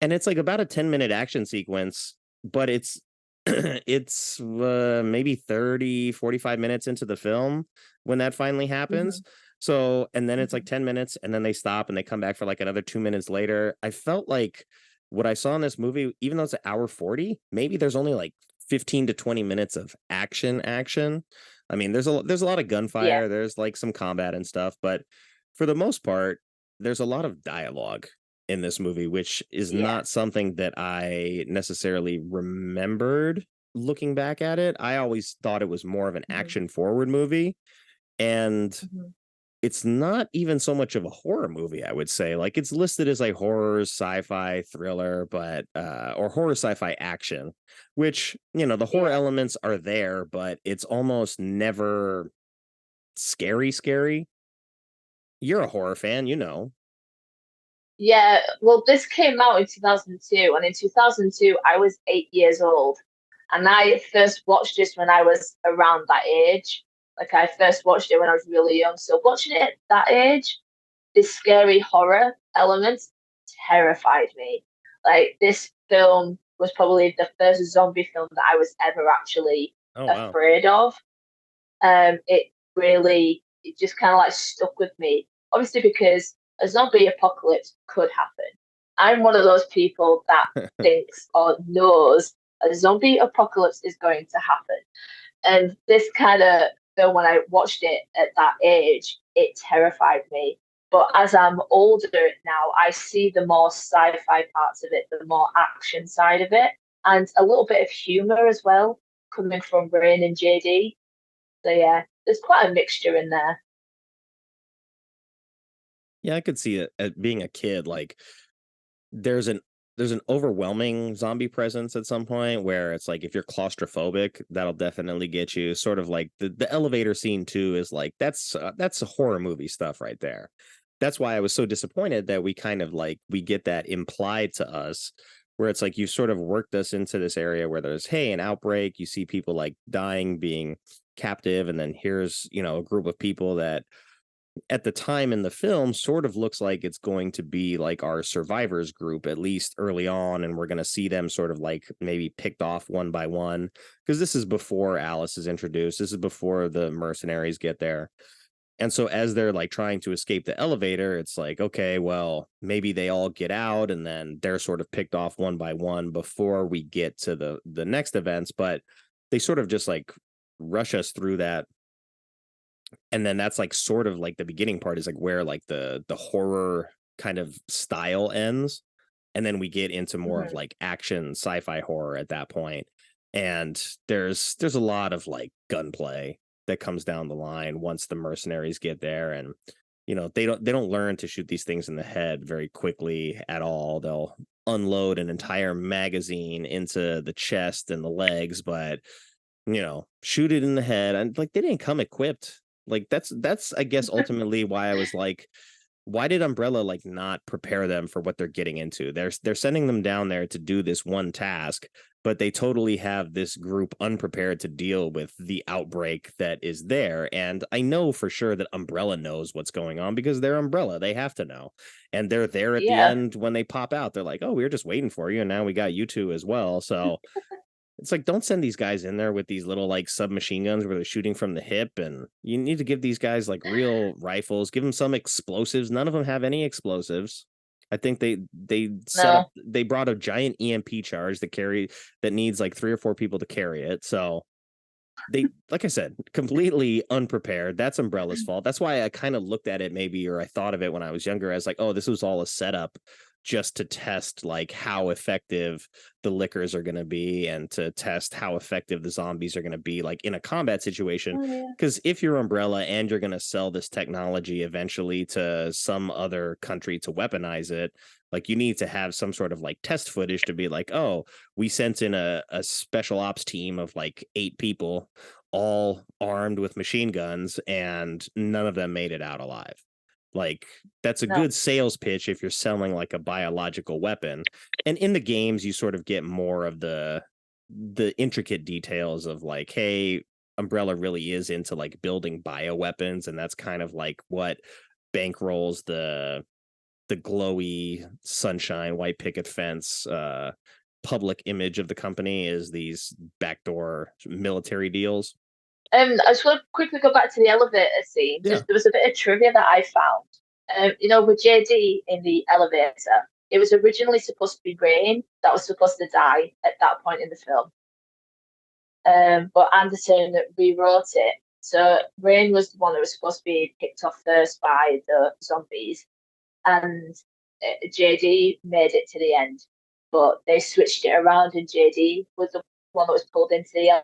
and it's like about a 10-minute action sequence, but it's it's maybe 30-45 minutes into the film when that finally happens. So, and then it's like 10 minutes, and then they stop and they come back for like another 2 minutes later. I felt like what I saw in this movie, even though it's an hour 40, maybe there's only like 15 to 20 minutes of action. I mean, there's a lot of gunfire, there's like some combat and stuff, but for the most part, there's a lot of dialogue in this movie, which is not something that I necessarily remembered looking back at it. I always thought it was more of an action forward movie, and it's not even so much of a horror movie, I would say. Like, it's listed as like horror, sci-fi, thriller, but or horror, sci-fi, action, which, the horror elements are there, but it's almost never scary. You're a horror fan, Yeah, well, this came out in 2002, and in 2002, I was 8 years old, and I first watched this when I was around that age. Like, I first watched it when I was really young, so watching it at that age, this scary horror element terrified me. Like, this film was probably the first zombie film that I was ever actually afraid of. It just kind of like stuck with me, obviously, because a zombie apocalypse could happen. I'm one of those people that thinks or knows a zombie apocalypse is going to happen. And this kind of film, when I watched it at that age, it terrified me. But as I'm older now, I see the more sci-fi parts of it, the more action side of it, and a little bit of humor as well, coming from Rain and JD. So yeah, there's quite a mixture in there. Yeah, I could see it being a kid. Like, there's an overwhelming zombie presence at some point where it's like, if you're claustrophobic, that'll definitely get you. Sort of like the elevator scene too is like, that's a horror movie stuff right there. That's why I was so disappointed that we kind of like, we get that implied to us, where it's like, you sort of worked us into this area where there's, hey, an outbreak, you see people like dying, being captive, and then here's, a group of people that at the time in the film sort of looks like it's going to be like our survivors group, at least early on, and we're going to see them sort of like maybe picked off one by one, because this is before Alice is introduced, this is before the mercenaries get there. And so as they're like trying to escape the elevator, it's like, okay, well, maybe they all get out and then they're sort of picked off one by one before we get to the next events. But they sort of just like rush us through that. And then that's like sort of like the beginning part is like where like the horror kind of style ends. And then we get into more of like action sci-fi horror at that point. And there's a lot of like gunplay that comes down the line once the mercenaries get there. And they don't learn to shoot these things in the head very quickly at all. They'll unload an entire magazine into the chest and the legs, but shoot it in the head. And like, they didn't come equipped. Like, that's I guess ultimately why I was like, why did Umbrella like not prepare them for what they're getting into? They're sending them down there to do this one task, but they totally have this group unprepared to deal with the outbreak that is there. And I know for sure that Umbrella knows what's going on because they're Umbrella. They have to know. And they're there at the end when they pop out. They're like, oh, we were just waiting for you. And now we got you two as well. So it's like, don't send these guys in there with these little like submachine guns where they're shooting from the hip. And you need to give these guys like real rifles, give them some explosives. None of them have any explosives. I think they brought a giant EMP charge that needs like 3 or 4 people to carry it. So they, like I said, completely unprepared. That's Umbrella's fault. That's why I kind of looked at it or I thought of it when I was younger as like, oh, this was all a setup just to test like how effective the liquors are going to be and to test how effective the zombies are going to be like in a combat situation. Because if you're Umbrella and you're going to sell this technology eventually to some other country to weaponize it, like you need to have some sort of like test footage to be like, oh, we sent in a special ops team of like 8 people all armed with machine guns and none of them made it out alive. Like that's a good sales pitch if you're selling like a biological weapon. And in the games, you sort of get more of the intricate details of like, hey, Umbrella really is into like building bioweapons, and that's kind of like what bankrolls the glowy sunshine, white picket fence, public image of the company is these backdoor military deals. I just want to quickly go back to the elevator scene. There was a bit of trivia that I found. With JD in the elevator, it was originally supposed to be Rain that was supposed to die at that point in the film. But Anderson rewrote it. So Rain was the one that was supposed to be picked off first by the zombies. And JD made it to the end. But they switched it around and JD was the one that was pulled into the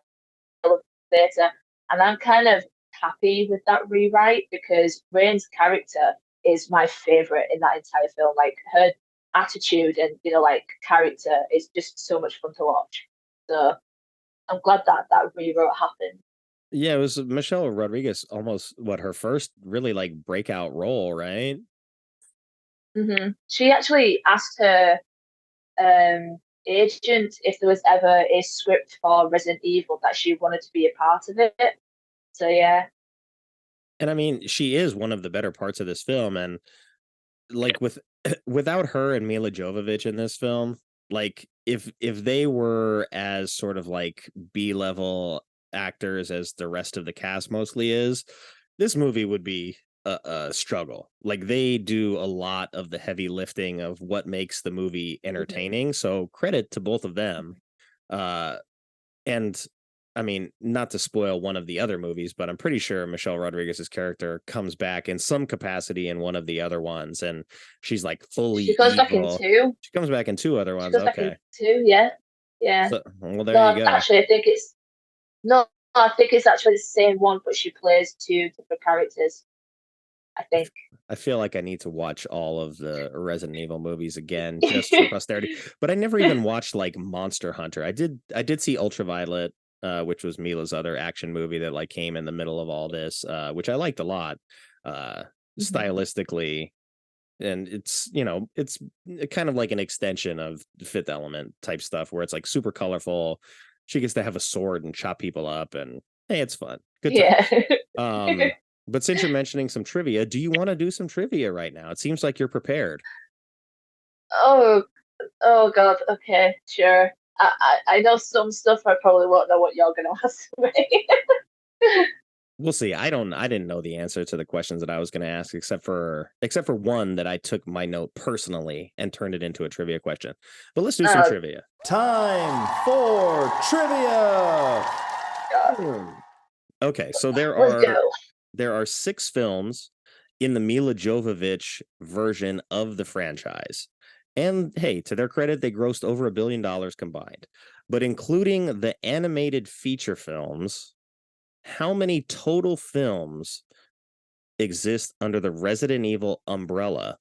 elevator. And I'm kind of happy with that rewrite because Rain's character is my favorite in that entire film. Like her attitude and like character is just so much fun to watch. So I'm glad that rewrote happened. Yeah, it was Michelle Rodriguez, almost her first really like breakout role, right? Mm-hmm. She actually asked her agent if there was ever a script for Resident Evil that she wanted to be a part of it. So yeah. And I mean, she is one of the better parts of this film, and like without her and Milla Jovovich in this film, like if they were as sort of like B-level actors as the rest of the cast mostly is, this movie would be a struggle. Like they do a lot of the heavy lifting of what makes the movie entertaining. So credit to both of them. And I mean, not to spoil one of the other movies, but I'm pretty sure Michelle Rodriguez's character comes back in some capacity in one of the other ones, and she's like fully She goes evil. back in 2. She comes back in 2 other ones. She goes back in 2, yeah. So, well, there you go. Actually, I think it's actually the same one, but she plays 2 different characters. I think. I feel like I need to watch all of the Resident Evil movies again just for posterity. But I never even watched like Monster Hunter. I did see Ultraviolet, which was Mila's other action movie that like came in the middle of all this, which I liked a lot, stylistically. And it's kind of like an extension of Fifth Element type stuff where it's like super colorful. She gets to have a sword and chop people up, and hey, it's fun. Good time. But since you're mentioning some trivia, do you want to do some trivia right now? It seems like you're prepared. Oh God. Okay, sure. I know some stuff. I probably won't know what you're gonna ask me. We'll see. I didn't know the answer to the questions that I was going to ask, except for one that I took my note personally and turned it into a trivia question. But let's do some trivia. Time for trivia. Okay, so there are 6 films in the Milla Jovovich version of the franchise. And hey, to their credit, they grossed over $1 billion combined. But including the animated feature films, how many total films exist under the Resident Evil umbrella?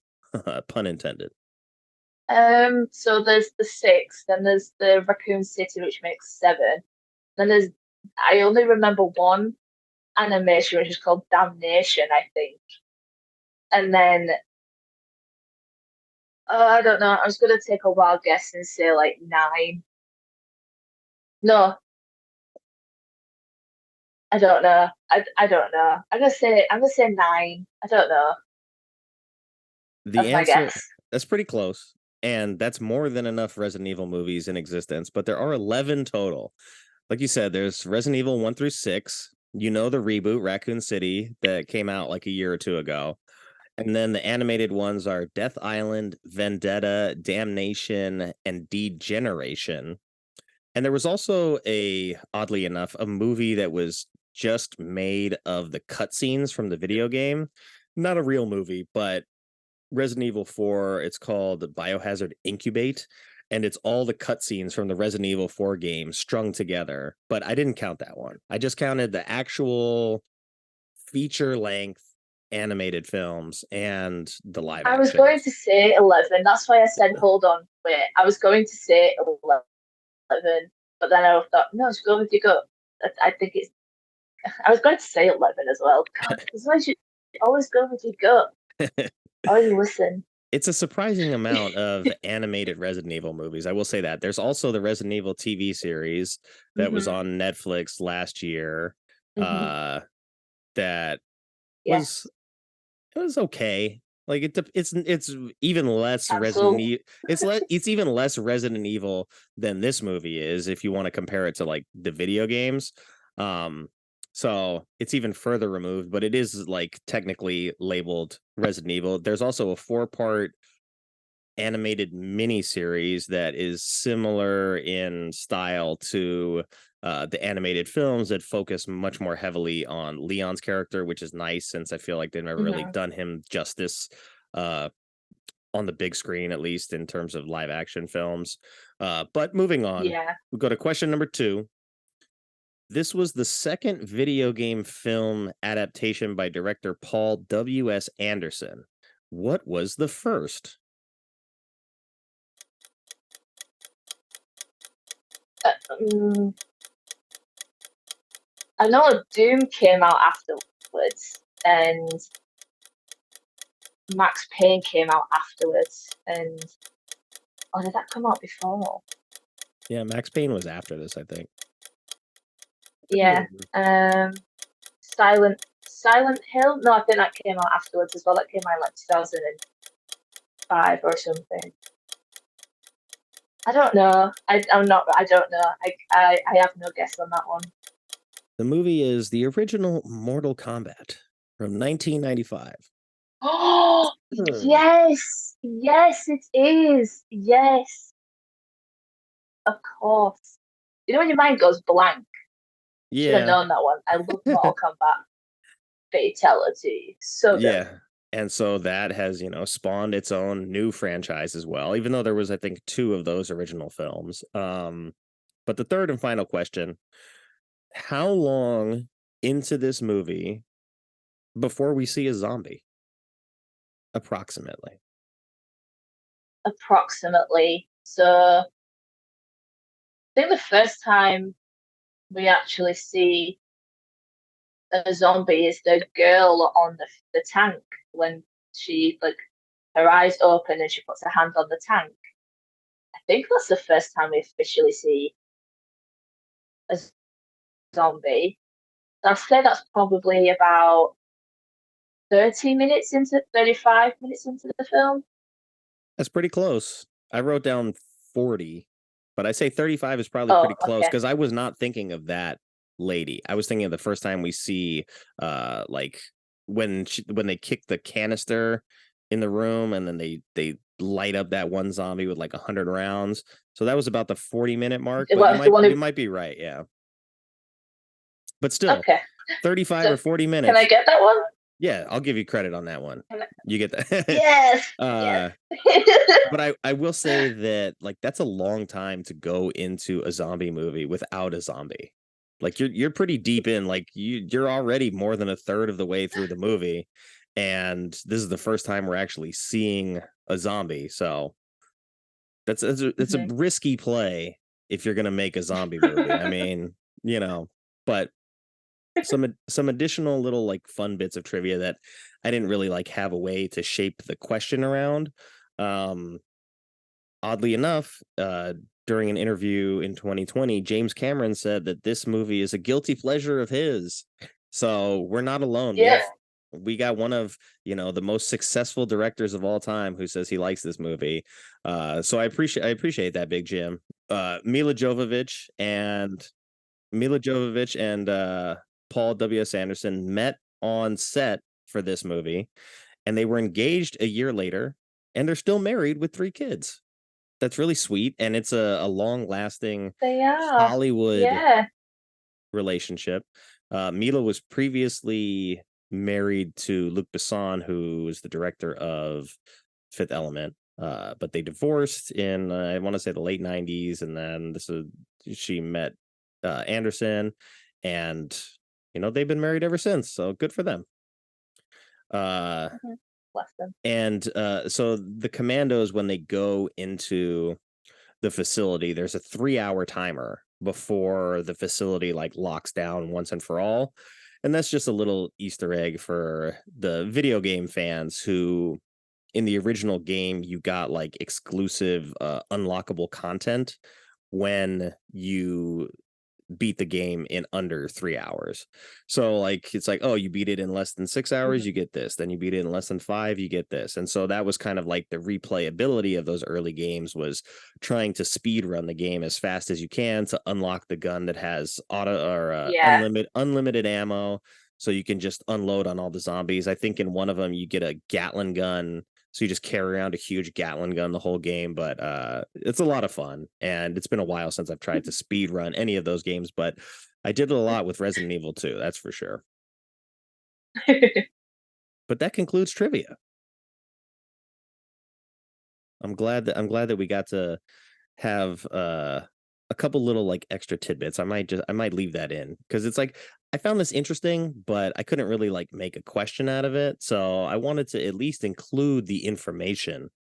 Pun intended. So there's the 6, then there's the Raccoon City, which makes 7. Then I only remember one animation, which is called Damnation, I think. And then I don't know. I was gonna take a wild guess and say like 9. No, I don't know. I don't know. I'm gonna say 9. I don't know. The That's my answer, guess. that's pretty close. And that's more than enough Resident Evil movies in existence, but there are 11 total. Like you said, there's Resident Evil 1 through 6. You know, the reboot, Raccoon City, that came out like a year or two ago. And then the animated ones are Death Island, Vendetta, Damnation, and Degeneration. And there was also oddly enough, a movie that was just made of the cutscenes from the video game. Not a real movie, but Resident Evil 4, it's called Biohazard Incubate, and it's all the cutscenes from the Resident Evil 4 game strung together. But I didn't count that one. I just counted the actual feature length animated films and the live I was action. going to say 11. That's why I said, hold on, wait. I was going to say 11, but then I thought, no, just go with your gut. I think it's. I was going to say 11 as well. God, that's why you should always go with your gut. Always listen. It's a surprising amount of animated Resident Evil movies. I will say that. There's also the Resident Evil TV series that was on Netflix last year. That was it was okay. Like it's even less Resident Evil. It's even less Resident Evil than this movie is if you want to compare it to like the video games. So it's even further removed, but it is like technically labeled Resident Evil. There's also a 4-part animated mini series that is similar in style to the animated films that focus much more heavily on Leon's character, which is nice since I feel like they've never really done him justice on the big screen, at least in terms of live action films. But moving on, we go to question number 2. This was the second video game film adaptation by director Paul W.S. Anderson. What was the first? I know Doom came out afterwards, and Max Payne came out afterwards, and did that come out before? Yeah, Max Payne was after this, I think. Yeah. Silent Hill? No, I think that came out afterwards as well. That came out like 2005 or something. I don't know. I don't know. I have no guess on that one. The movie is the original Mortal Kombat from 1995. Oh, yes. Yes, it is. Yes. Of course. You know when your mind goes blank? Yeah. Should have known that one. I love Mortal Kombat. Fatality. So good. Yeah. And so that has, spawned its own new franchise as well, even though there was, I think, 2 of those original films. But the third and final question, how long into this movie before we see a zombie? Approximately. So I think the first time we actually see a zombie is the girl on the tank when she her eyes open and she puts her hand on the tank. I think that's the first time we officially see a zombie. I'd say that's probably about 35 minutes into the film. That's pretty close. I wrote down 40, but I say 35 is probably pretty close because I was not thinking of that lady. I was thinking of the first time we see when they kick the canister in the room and then they light up that one zombie with like 100 rounds. So that was about the 40-minute mark. But you might be right, yeah. But still, 35 or 40 minutes. Can I get that one? Yeah, I'll give you credit on that one. You get that. Yes. Yes. But I will say that that's a long time to go into a zombie movie without a zombie. Like you're pretty deep in, you're already more than a third of the way through the movie, and this is the first time we're actually seeing a zombie. So that's a risky play if you're gonna make a zombie movie. I mean, but some additional little fun bits of trivia that I didn't really have a way to shape the question around. Oddly enough, during an interview in 2020, James Cameron said that this movie is a guilty pleasure of his. So we're not alone. Yeah. We got one of, the most successful directors of all time who says he likes this movie. So I appreciate that, Big Jim. Milla Jovovich and Paul W.S. Anderson met on set for this movie, and they were engaged a year later, and they're still married with 3 kids. That's really sweet, and it's a long-lasting They are. Hollywood Yeah. relationship. Milla was previously married to Luc Besson, who is the director of Fifth Element. But they divorced in I want to say the late 90s, and then she met Anderson, and they've been married ever since. So good for them. Bless them. And so the commandos, when they go into the facility, there's a 3-hour timer before the facility locks down once and for all. And that's just a little Easter egg for the video game fans who, in the original game, you got exclusive unlockable content when you beat the game in under 3 hours. So it's oh, you beat it in less than 6 hours, you get this. Then you beat it in less than 5, you get this. And so that was kind of the replayability of those early games, was trying to speed run the game as fast as you can to unlock the gun that has unlimited ammo, so you can just unload on all the zombies. I think in one of them you get a Gatling gun, so you just carry around a huge Gatling gun the whole game. But it's a lot of fun, and it's been a while since I've tried to speed run any of those games, but I did it a lot with Resident Evil 2, that's for sure. But that concludes trivia. I'm glad that we got to have a couple little extra tidbits. I might leave that in, because it's I found this interesting, but I couldn't really make a question out of it. So I wanted to at least include the information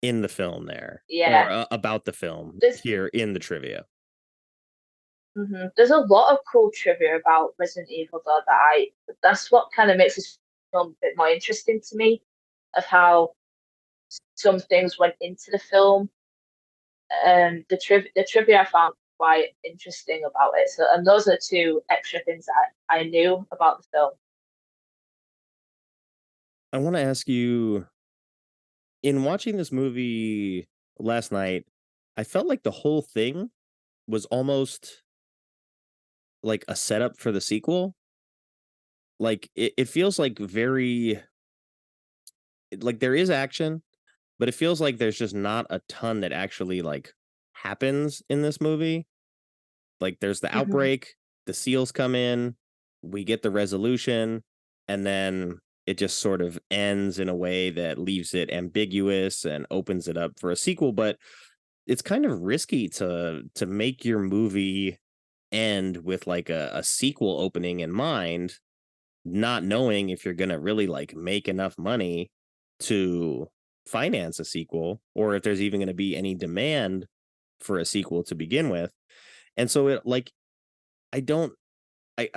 in the film there, or about the film here in the trivia. There's a lot of cool trivia about Resident Evil, though, that's what kind of makes this film a bit more interesting to me, of how some things went into the film. The trivia I found quite interesting about it. So, and those are 2 extra things that I knew about the film. I want to ask you, in watching this movie last night, I felt like the whole thing was almost like a setup for the sequel. It feels very, there is action, but it feels like there's just not a ton that actually happens in this movie. There's the outbreak, the SEALs come in, we get the resolution, and then it just sort of ends in a way that leaves it ambiguous and opens it up for a sequel. But it's kind of risky to make your movie end with a sequel opening in mind, not knowing if you're gonna really make enough money to finance a sequel, or if there's even going to be any demand for a sequel to begin with. And so it I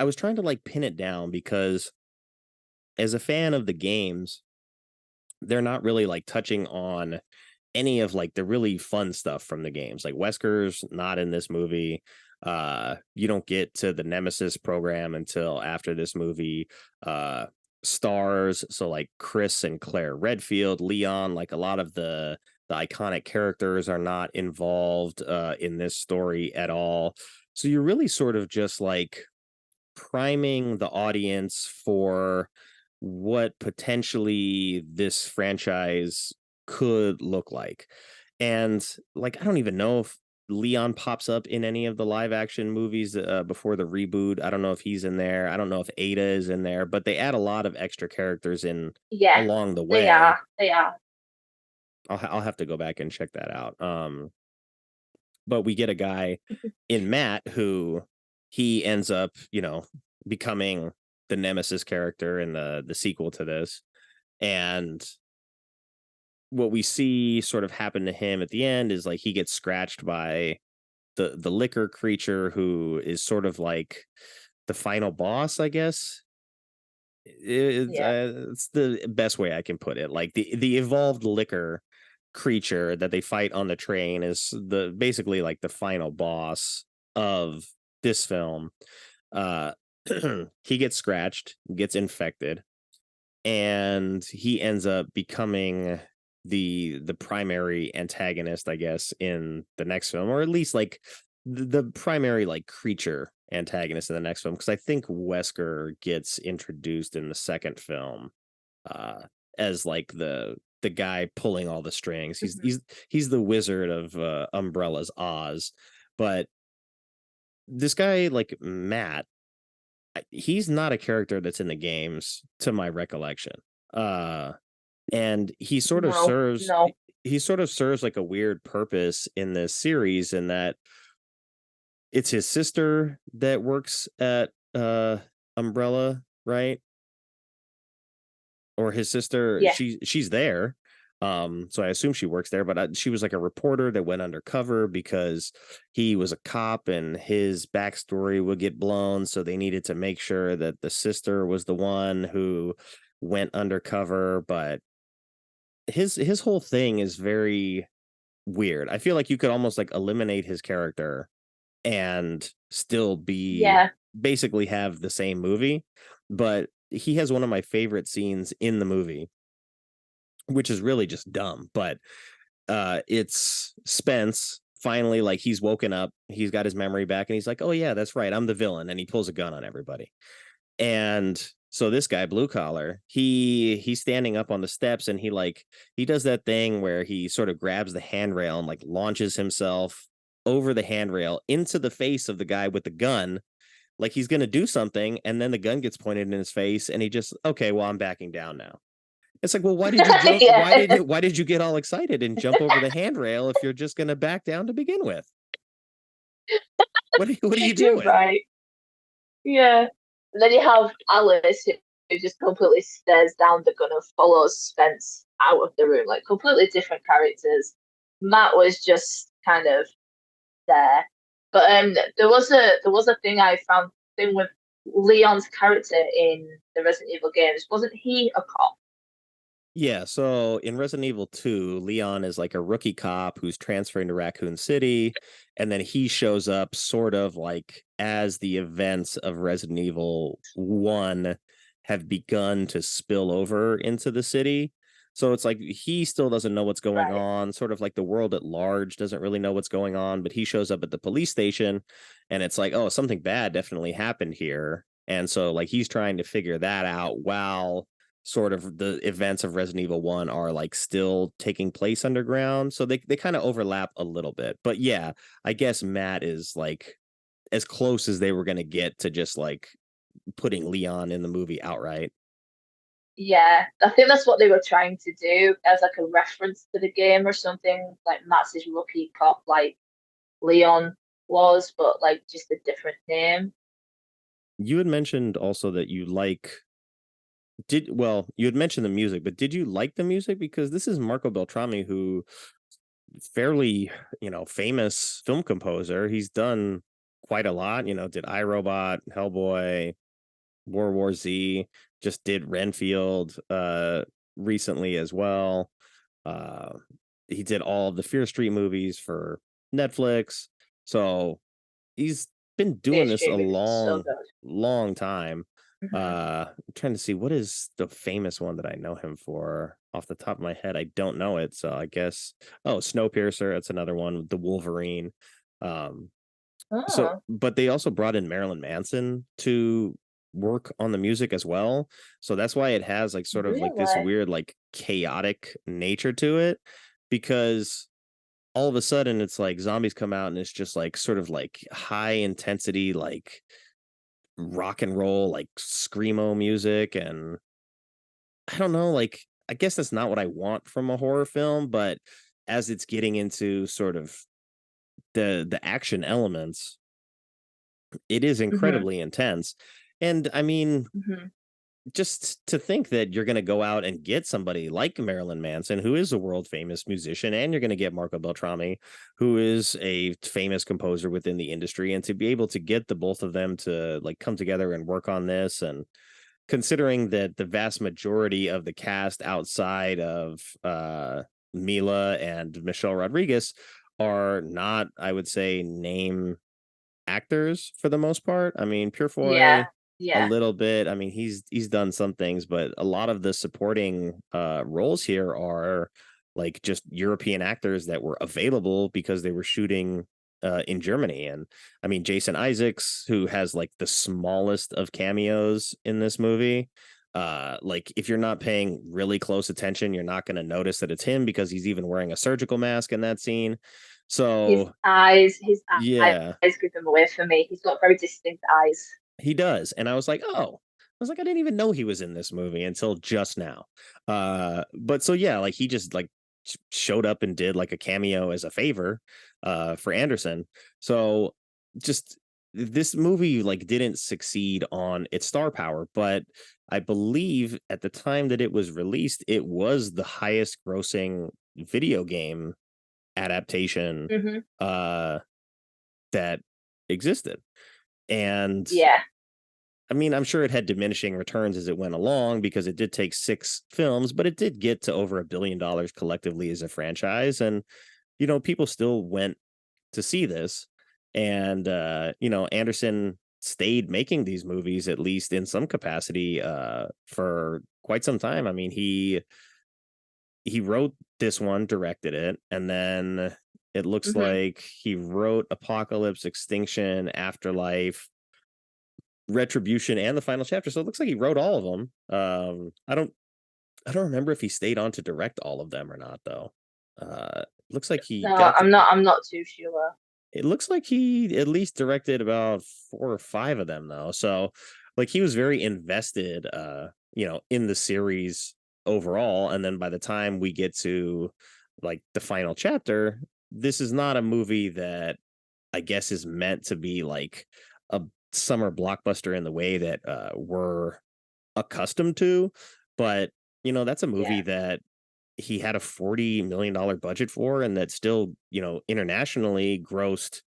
was trying to pin it down, because as a fan of the games, they're not really touching on any of the really fun stuff from the games. Wesker's not in this movie. You don't get to the Nemesis program until after this movie. Stars, so Chris and Claire Redfield, Leon, a lot of the iconic characters are not involved in this story at all. So you're really sort of just priming the audience for what potentially this franchise could look like. And I don't even know if Leon pops up in any of the live action movies before the reboot. I don't know if he's in there. I don't know if Ada is in there, but they add a lot of extra characters in along the way. They are. I'll have to go back and check that out. But we get a guy in Matt who he ends up, becoming the Nemesis character in the sequel to this. And what we see sort of happen to him at the end is he gets scratched by the liquor creature, who is sort of the final boss, I guess. It's the best way I can put it. The evolved liquor creature that they fight on the train is basically like the final boss of this film. He gets scratched, gets infected, and he ends up becoming the primary antagonist, I guess, in the next film, or at least like the primary like creature antagonist in the next film, because I think Wesker gets introduced in the second film as like the guy pulling all the strings. He's the wizard of Umbrella's Oz. But this guy, like Matt, he's not a character that's in the games to my recollection. And he sort of serves like a weird purpose in this series, in that it's his sister that works at Umbrella, right? Or his sister, Yeah. she's there. So I assume she works there, but she was like a reporter that went undercover because he was a cop and his backstory would get blown. So they needed to make sure that the sister was the one who went undercover. But his whole thing is very weird. I feel like you could almost like eliminate his character and still be basically have the same movie. But he has one of my favorite scenes in the movie, which is really just dumb, but it's Spence finally, like, he's woken up, he's got his memory back, and he's like, oh yeah, that's right, I'm the villain, and he pulls a gun on everybody. And so this guy, Blue Collar, he's standing up on the steps, and he does that thing where he sort of grabs the handrail and like launches himself over the handrail into the face of the guy with the gun, like he's gonna do something, and then the gun gets pointed in his face, and he just, okay, well, I'm backing down now. It's like, well, why did you jump? Why did you get all excited and jump over the handrail if you're just gonna back down to begin with? What are you doing? You're right. Yeah. And then you have Alice, who just completely stares down the gun and follows Spence out of the room, like completely different characters. Matt was just kind of there. But there was a thing I found thing with Leon's character in the Resident Evil games. Wasn't he a cop? Yeah, so in Resident Evil 2, Leon is like a rookie cop who's transferring to Raccoon City, and then he shows up sort of like as the events of Resident Evil 1 have begun to spill over into the city. So it's like he still doesn't know what's going on, sort of like the world at large doesn't really know what's going on, but he shows up at the police station, and it's like, oh, something bad definitely happened here. And so like he's trying to figure that out while sort of the events of Resident Evil 1 are like still taking place underground. So they kind of overlap a little bit. But yeah, I guess Matt is like as close as they were going to get to just like putting Leon in the movie outright. Yeah, I think that's what they were trying to do as like a reference to the game or something. Like Matt's his rookie cop, like Leon was, but like just a different name. You had mentioned also that you you had mentioned the music, but did you like the music? Because this is Marco Beltrami, who fairly, famous film composer. He's done quite a lot, did iRobot, Hellboy, World War Z, just did Renfield recently as well. He did all of the Fear Street movies for Netflix. So he's been doing this a long time. I'm trying to see, what is the famous one that I know him for off the top of my head. I don't know it, so I guess Snowpiercer, that's another one, the Wolverine. So but they also brought in Marilyn Manson to work on the music as well, so that's why it has like sort of like this weird like chaotic nature to it, because all of a sudden it's like zombies come out and it's just like sort of like high intensity like rock and roll like screamo music, and I don't know, like I guess that's not what I want from a horror film, but as it's getting into sort of the action elements, it is incredibly intense. And I mean, just to think that you're going to go out and get somebody like Marilyn Manson, who is a world famous musician, and you're going to get Marco Beltrami, who is a famous composer within the industry, and to be able to get the both of them to like come together and work on this, and considering that the vast majority of the cast outside of Milla and Michelle Rodriguez are not, I would say, name actors for the most part. I mean, Yeah. Purefoy a Yeah. little bit. I mean, he's done some things, but a lot of the supporting roles here are like just European actors that were available because they were shooting in Germany. And I mean, Jason Isaacs, who has like the smallest of cameos in this movie. Like if you're not paying really close attention, you're not going to notice that it's him because he's even wearing a surgical mask in that scene. His So eyes yeah, give him away for me. He's got very distinct eyes. he does. And I was like, oh, I didn't even know he was in this movie until just now. But so yeah, like he just like showed up and did like a cameo as a favor for Anderson. So just this movie like didn't succeed on its star power, but I believe at the time that it was released, it was the highest grossing video game adaptation that existed. And Yeah. I mean, I'm sure it had diminishing returns as it went along because it did take 6 films, but it did get to over $1 billion collectively as a franchise. And, you know, people still went to see this. And, you know, Anderson stayed making these movies, at least in some capacity, for quite some time. I mean, he wrote this one, directed it, and then it looks like he wrote Apocalypse, Extinction, Afterlife, Retribution, and the final chapter. So it looks like he wrote all of them. I don't remember if he stayed on to direct all of them or not, though. Looks like he No, got. I'm not too sure. It looks like he at least directed about 4 or 5 of them, though. So, like, he was very invested, you know, in the series overall. And then by the time we get to like the final chapter, this is not a movie that I guess is meant to be like a summer blockbuster in the way that we're accustomed to. But, you know, that's a movie that he had a $40 million budget for, and that still, you know, internationally grossed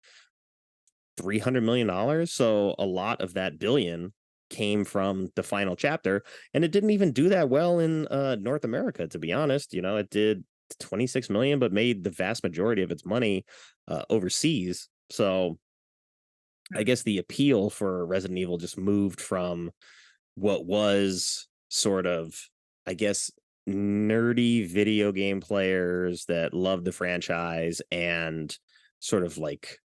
$300 million. So a lot of that billion came from the final chapter, and it didn't even do that well in North America, to be honest. You know, it did 26 million, but made the vast majority of its money overseas. So I guess the appeal for Resident Evil just moved from what was sort of, I guess, nerdy video game players that love the franchise and sort of like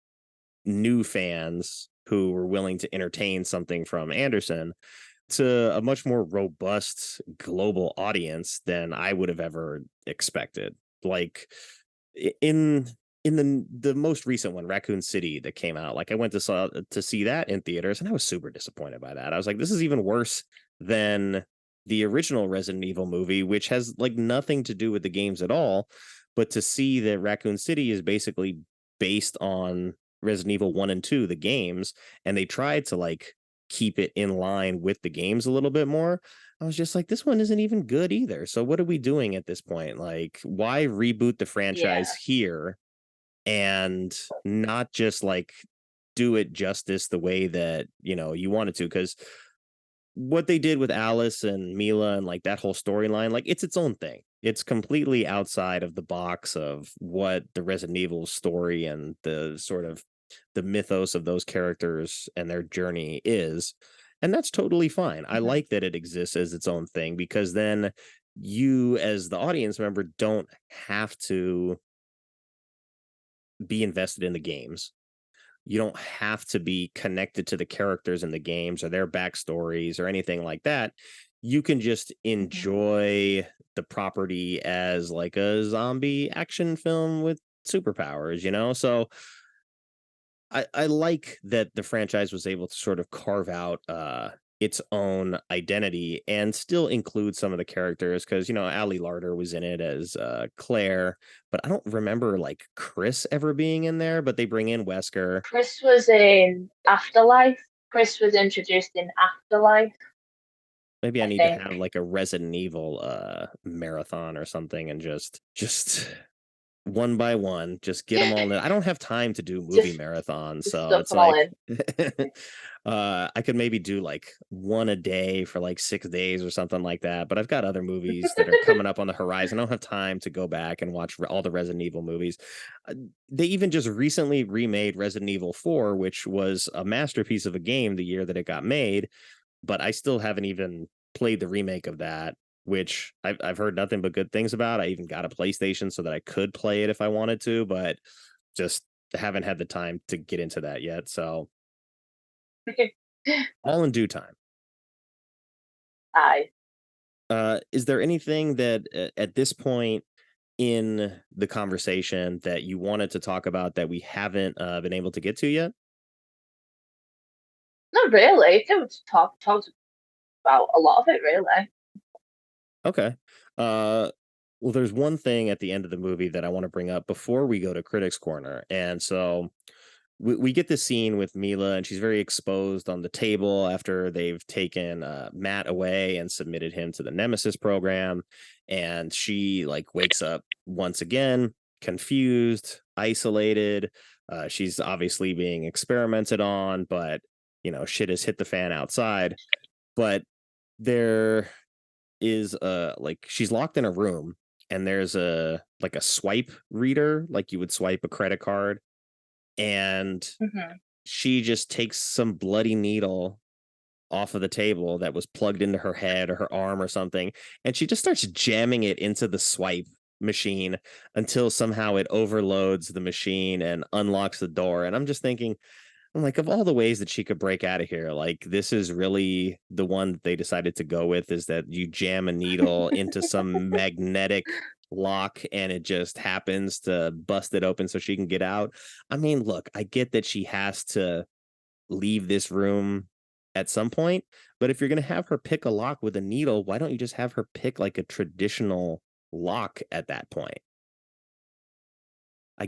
new fans who were willing to entertain something from Anderson to a much more robust global audience than I would have ever expected. Like in the most recent one, Raccoon City, that came out, like I went to see that in theaters, and I was super disappointed by that. I was like, this is even worse than the original Resident Evil movie, which has like nothing to do with the games at all. But to see that Raccoon City is basically based on Resident Evil 1 and 2, the games, and they tried to like keep it in line with the games a little bit more. I was just like, this one isn't even good either. So what are we doing at this point? Like, why reboot the franchise here and not just like do it justice the way that, you know, you wanted to? Because what they did with Alice and Milla and like that whole storyline, like it's its own thing. It's completely outside of the box of what the Resident Evil story and the sort of the mythos of those characters and their journey is. And that's totally fine. I like that it exists as its own thing, because then you as the audience member don't have to be invested in the games. You don't have to be connected to the characters in the games or their backstories or anything like that. You can just enjoy the property as like a zombie action film with superpowers, you know? So I like that the franchise was able to sort of carve out its own identity and still include some of the characters, because, you know, Ali Larder was in it as Claire, but I don't remember like Chris ever being in there, but they bring in Wesker. Chris was in Afterlife. Chris was introduced in Afterlife. Maybe I need think. to have like a Resident Evil marathon or something and just one by one, just get them all in. I don't have time to do movie marathons, so stuff it's them all like in. I could maybe do like one a day for like 6 days or something like that. But I've got other movies that are coming up on the horizon. I don't have time to go back and watch all the Resident Evil movies. They even just recently remade Resident Evil 4, which was a masterpiece of a game the year that it got made, but I still haven't even played the remake of that, which I've heard nothing but good things about. I even got a PlayStation so that I could play it if I wanted to, but just haven't had the time to get into that yet. So all in due time. Aye. Is there anything that at this point in the conversation that you wanted to talk about that we haven't been able to get to yet? Not really. They talked about a lot of it, really. Okay. Well, there's one thing at the end of the movie that I want to bring up before we go to Critics Corner. And so we get this scene with Milla, and she's very exposed on the table after they've taken Matt away and submitted him to the Nemesis program. And she like wakes up once again, confused, isolated. She's obviously being experimented on, but shit has hit the fan outside. But there is like she's locked in a room, and there's a swipe reader, like you would swipe a credit card, and she just takes some bloody needle off of the table that was plugged into her head or her arm or something, and she just starts jamming it into the swipe machine until somehow it overloads the machine and unlocks the door. And I'm just thinking, I'm like, of all the ways that she could break out of here, like this is really the one that they decided to go with, is that you jam a needle into some magnetic lock and it just happens to bust it open so she can get out. I mean, look, I get that she has to leave this room at some point, but if you're going to have her pick a lock with a needle, why don't you just have her pick like a traditional lock at that point? I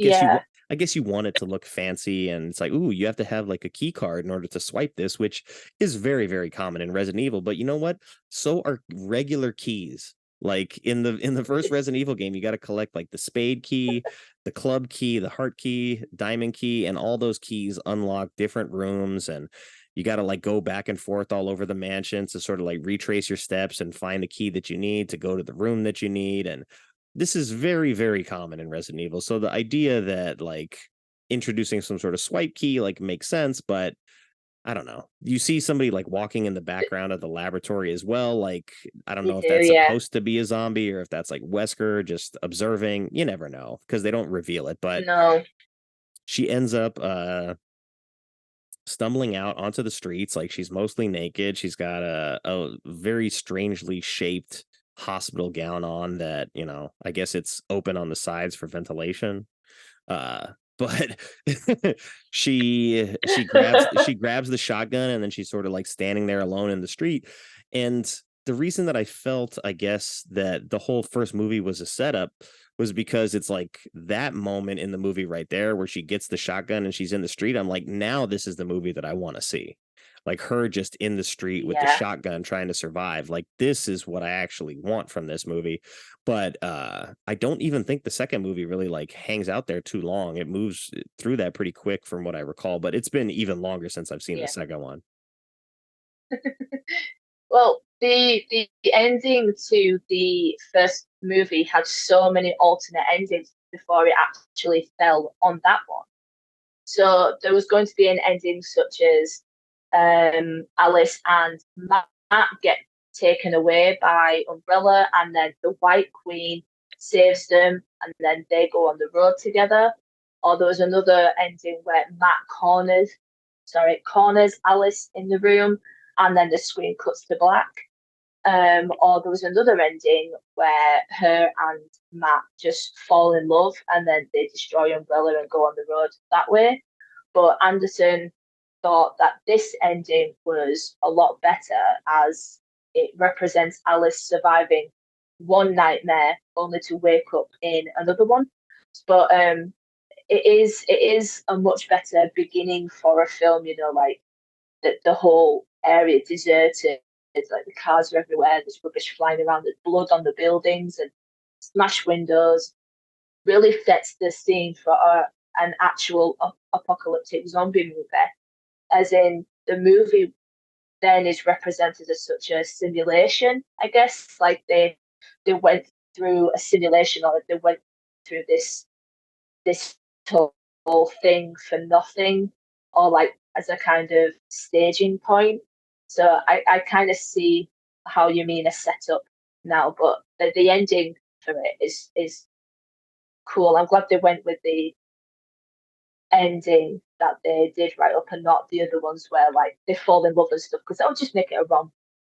guess you want it to look fancy, and it's like, ooh, you have to have like a key card in order to swipe this, which is very, very common in Resident Evil. But you know what? So are regular keys. Like in the first Resident Evil game, you got to collect like the spade key, the club key, the heart key, diamond key, and all those keys unlock different rooms, and you got to like go back and forth all over the mansion to sort of like retrace your steps and find the key that you need to go to the room that you need. And this is very, very common in Resident Evil. So the idea that like introducing some sort of swipe key like makes sense, but I don't know. You see somebody like walking in the background of the laboratory as well. Like, I don't know if that's supposed to be a zombie or if that's like Wesker just observing. You never know because they don't reveal it. But no, she ends up stumbling out onto the streets. Like she's mostly naked. She's got a very strangely shaped hospital gown on that, I guess it's open on the sides for ventilation. But she grabs the shotgun, and then she's sort of like standing there alone in the street. And the reason that I felt, I guess, that the whole first movie was a setup was because it's like that moment in the movie right there where she gets the shotgun and she's in the street. I'm like, now this is the movie that I want to see. Like her just in the street with the shotgun trying to survive. Like this is what I actually want from this movie. But I don't even think the second movie really like hangs out there too long. It moves through that pretty quick from what I recall, but it's been even longer since I've seen the second one. Well, the ending to the first movie had so many alternate endings before it actually fell on that one. So there was going to be an ending such as Alice and Matt get taken away by Umbrella, and then the White Queen saves them, and then they go on the road together. Or there was another ending where Matt corners Alice in the room, and then the screen cuts to black. Or there was another ending where her and Matt just fall in love, and then they destroy Umbrella and go on the road that way. But Anderson thought that this ending was a lot better, as it represents Alice surviving one nightmare only to wake up in another one. But it is a much better beginning for a film, like the whole area deserted, it's like the cars are everywhere, there's rubbish flying around, there's blood on the buildings and smashed windows. really sets the scene for an actual apocalyptic zombie movie, as in the movie then is represented as such a simulation, I guess. Like they went through a simulation, or they went through this whole thing for nothing, or like as a kind of staging point. So I kind of see how you mean a setup now, but the ending for it is cool. I'm glad they went with the ending that they did right up, and not the other ones where like they fall in love and stuff, because that would just make it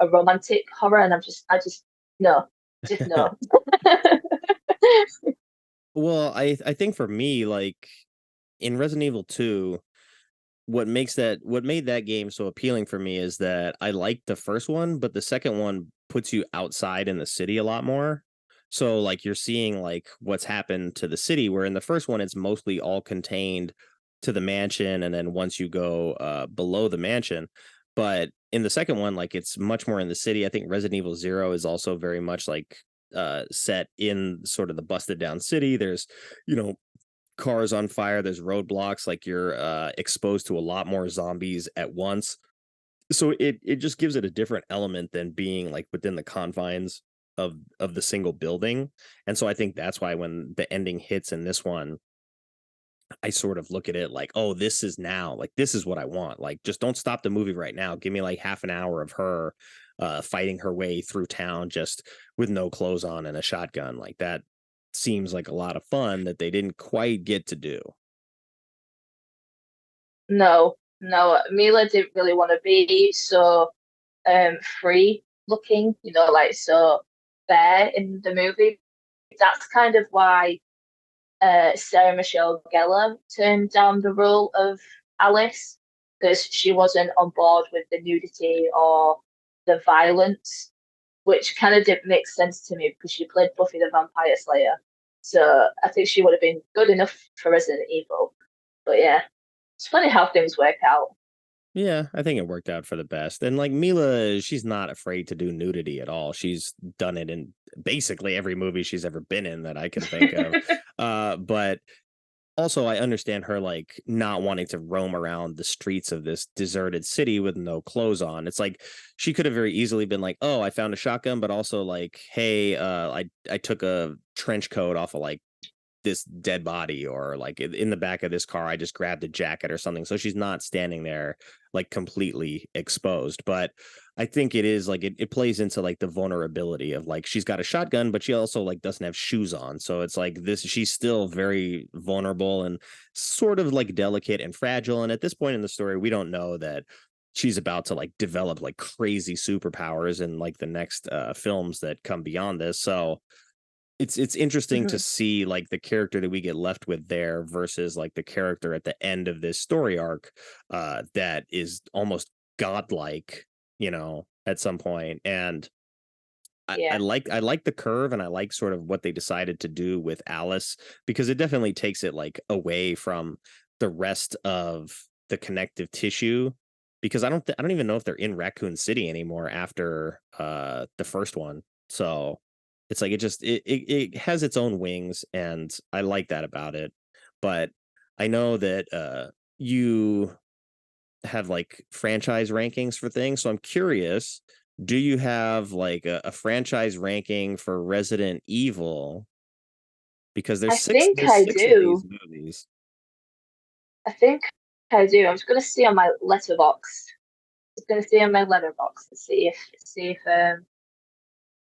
a romantic horror, and I just no, just no. Well, I think for me, like in Resident Evil 2, what made that game so appealing for me is that I liked the first one, but the second one puts you outside in the city a lot more. So like you're seeing like what's happened to the city, where in the first one it's mostly all contained to the mansion, and then once you go below the mansion. But in the second one, like it's much more in the city. I think Resident Evil 0 is also very much like set in sort of the busted down city. There's, you know, cars on fire, there's roadblocks, like you're exposed to a lot more zombies at once. So it just gives it a different element than being like within the confines of the single building. And so I think that's why when the ending hits in this one, I sort of look at it like, oh, this is now, like this is what I want. Like just don't stop the movie right now. Give me like half an hour of her fighting her way through town just with no clothes on and a shotgun. Like that seems like a lot of fun that they didn't quite get to do. No, Milla didn't really want to be so free looking, like so fair in the movie. That's kind of why Sarah Michelle Gellar turned down the role of Alice, because she wasn't on board with the nudity or the violence, which kind of didn't make sense to me because she played Buffy the Vampire Slayer. So I think she would have been good enough for Resident Evil. But yeah, it's funny how things work out. Yeah, I think it worked out for the best. And like Milla, she's not afraid to do nudity at all. She's done it in basically every movie she's ever been in that I can think of. But also I understand her like not wanting to roam around the streets of this deserted city with no clothes on. It's like she could have very easily been like, oh, I found a shotgun, but also like, hey, I took a trench coat off of like this dead body, or like in the back of this car I just grabbed a jacket or something, so she's not standing there like completely exposed. But I think it is like it plays into like the vulnerability of like she's got a shotgun, but she also like doesn't have shoes on, so it's like this, she's still very vulnerable and sort of like delicate and fragile. And at this point in the story we don't know that she's about to like develop like crazy superpowers in like the next films that come beyond this. So it's interesting to see like the character that we get left with there versus like the character at the end of this story arc that is almost godlike, you know, at some point. And I like the curve, and I like sort of what they decided to do with Alice, because it definitely takes it like away from the rest of the connective tissue, because I don't even know if they're in Raccoon City anymore after the first one. So it's like it has its own wings, and I like that about it. But I know that you have like franchise rankings for things, so I'm curious, do you have like a franchise ranking for Resident Evil? Because I there's think there's I six of do. these movies. I think I do. I'm just going to see on my letterbox. Just going to see on my letterbox and see if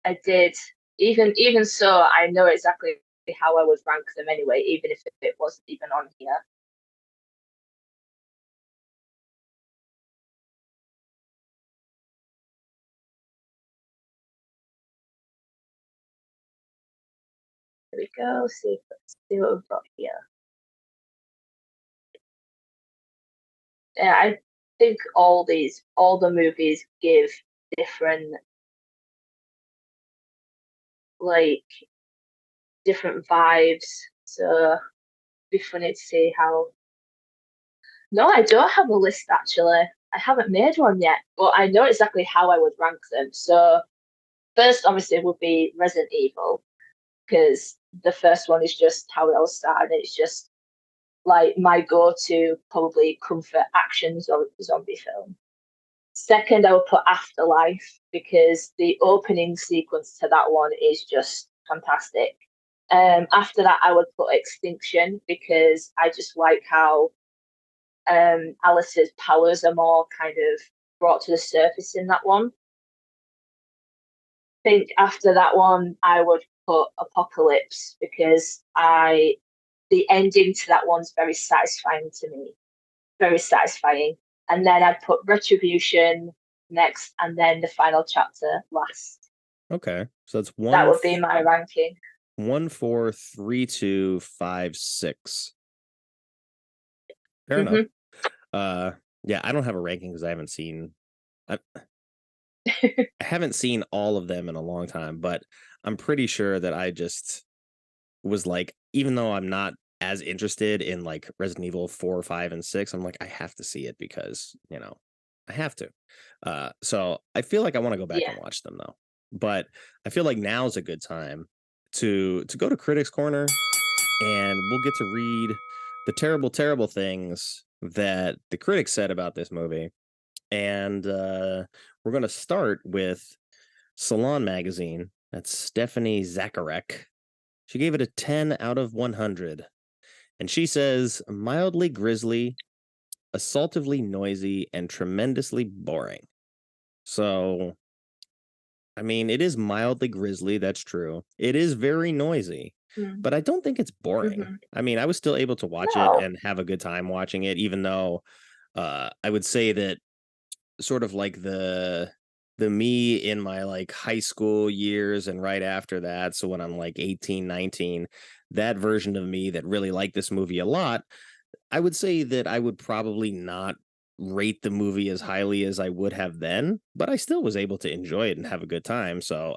I did. Even so, I know exactly how I would rank them anyway, even if it wasn't even on here. There we go. Let's see what we've got here. Yeah, I think all the movies give different, like, different vibes. So it'd be funny to see how. No, I don't have a list actually. I haven't made one yet, but I know exactly how I would rank them. So first, obviously, would be Resident Evil, because the first one is just how it all started. It's just like my go-to probably comfort action zombie film. Second, I would put Afterlife because the opening sequence to that one is just fantastic. After that, I would put Extinction because I just like how Alice's powers are more kind of brought to the surface in that one. I think after that one, I would put Apocalypse because the ending to that one's very satisfying to me. Very satisfying. And then I'd put Retribution next and then the final chapter last. Okay. So that's one. That would be my ranking. 1, 4, 3, 2, 5, 6. Fair enough. Yeah, I don't have a ranking because I haven't seen I haven't seen all of them in a long time, but I'm pretty sure that I just was like, even though I'm not as interested in like Resident Evil 4, 5, and 6, I'm like, I have to see it because, I have to. So I feel like I want to go back and watch them though. But I feel like now's a good time to go to Critics Corner and we'll get to read the terrible, terrible things that the critics said about this movie. And we're going to start with Salon Magazine. That's Stephanie Zacharek. She gave it a 10 out of 100. And she says, mildly grisly, assaultively noisy, and tremendously boring. So, I mean, it is mildly grisly. That's true. It is very noisy, but I don't think it's boring. Mm-hmm. I mean, I was still able to watch it and have a good time watching it, even though I would say that sort of like the me in my like high school years and right after that, so when I'm like 18, 19, that version of me that really liked this movie a lot, I would say that I would probably not rate the movie as highly as I would have then, but I still was able to enjoy it and have a good time. So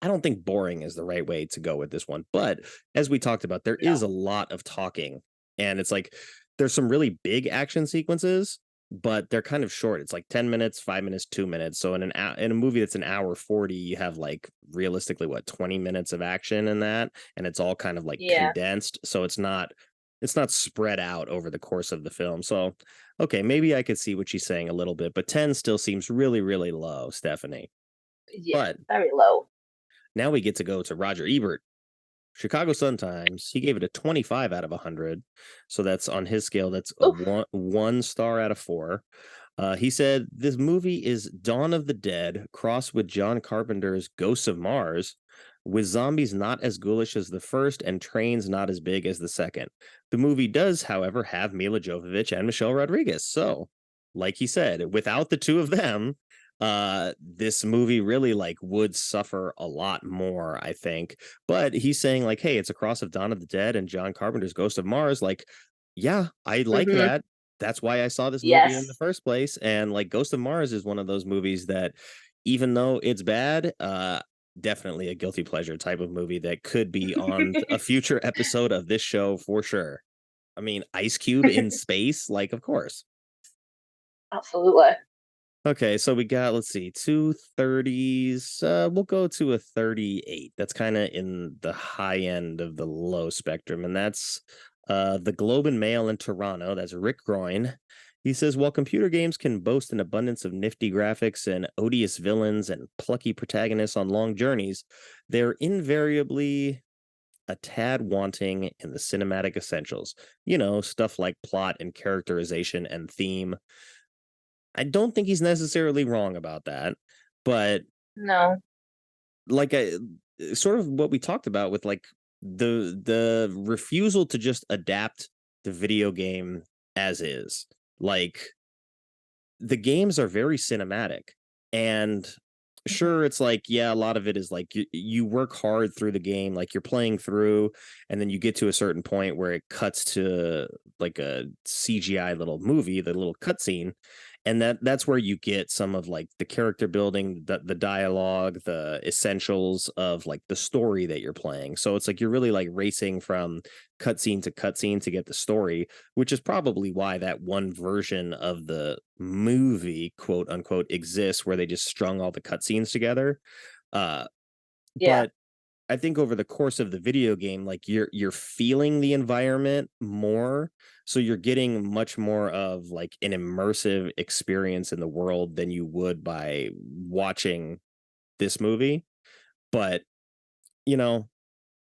I don't think boring is the right way to go with this one. But as we talked about, there is a lot of talking, and it's like there's some really big action sequences, but they're kind of short. It's like 10 minutes, 5 minutes, 2 minutes. So in a movie that's an hour 40, you have like realistically 20 minutes of action in that, and it's all kind of like condensed. So it's not spread out over the course of the film. So okay, maybe I could see what she's saying a little bit, but 10 still seems really, really low, Stephanie. Yeah, but very low. Now we get to go to Roger Ebert. Chicago Sun-Times, he gave it a 25 out of 100. So that's on his scale, that's a 1 star out of 4. He said, this movie is Dawn of the Dead crossed with John Carpenter's Ghosts of Mars, with zombies not as ghoulish as the first and trains not as big as the second. The movie does, however, have Milla Jovovich and Michelle Rodriguez. So, like he said, without the two of them, this movie really like would suffer a lot more, I think. But he's saying like, hey, it's a cross of Dawn of the Dead and John Carpenter's Ghost of Mars. Like, yeah, I like that. That's why I saw this movie in the first place. And like Ghost of Mars is one of those movies that, even though it's bad, definitely a guilty pleasure type of movie that could be on a future episode of this show for sure. I mean, Ice Cube in space, like, of course. Absolutely. Okay, so we got, let's see, 2 30s. We'll go to a 38. That's kind of in the high end of the low spectrum, and that's the Globe and Mail in Toronto. That's Rick Groyne. He says, while computer games can boast an abundance of nifty graphics and odious villains and plucky protagonists on long journeys, they're invariably a tad wanting in the cinematic essentials. Stuff like plot and characterization and theme. I don't think he's necessarily wrong about that, but no, like sort of what we talked about with like the refusal to just adapt the video game as is. Like, the games are very cinematic, and sure, it's like, yeah, a lot of it is like you work hard through the game, like you're playing through, and then you get to a certain point where it cuts to like a CGI little movie, the little cutscene, and that's where you get some of like the character building, the dialogue, the essentials of like the story that you're playing. So it's like you're really like racing from cutscene to get the story, which is probably why that one version of the movie, quote unquote, exists, where they just strung all the cutscenes together. But I think over the course of the video game, like you're feeling the environment more, so you're getting much more of like an immersive experience in the world than you would by watching this movie. But you know,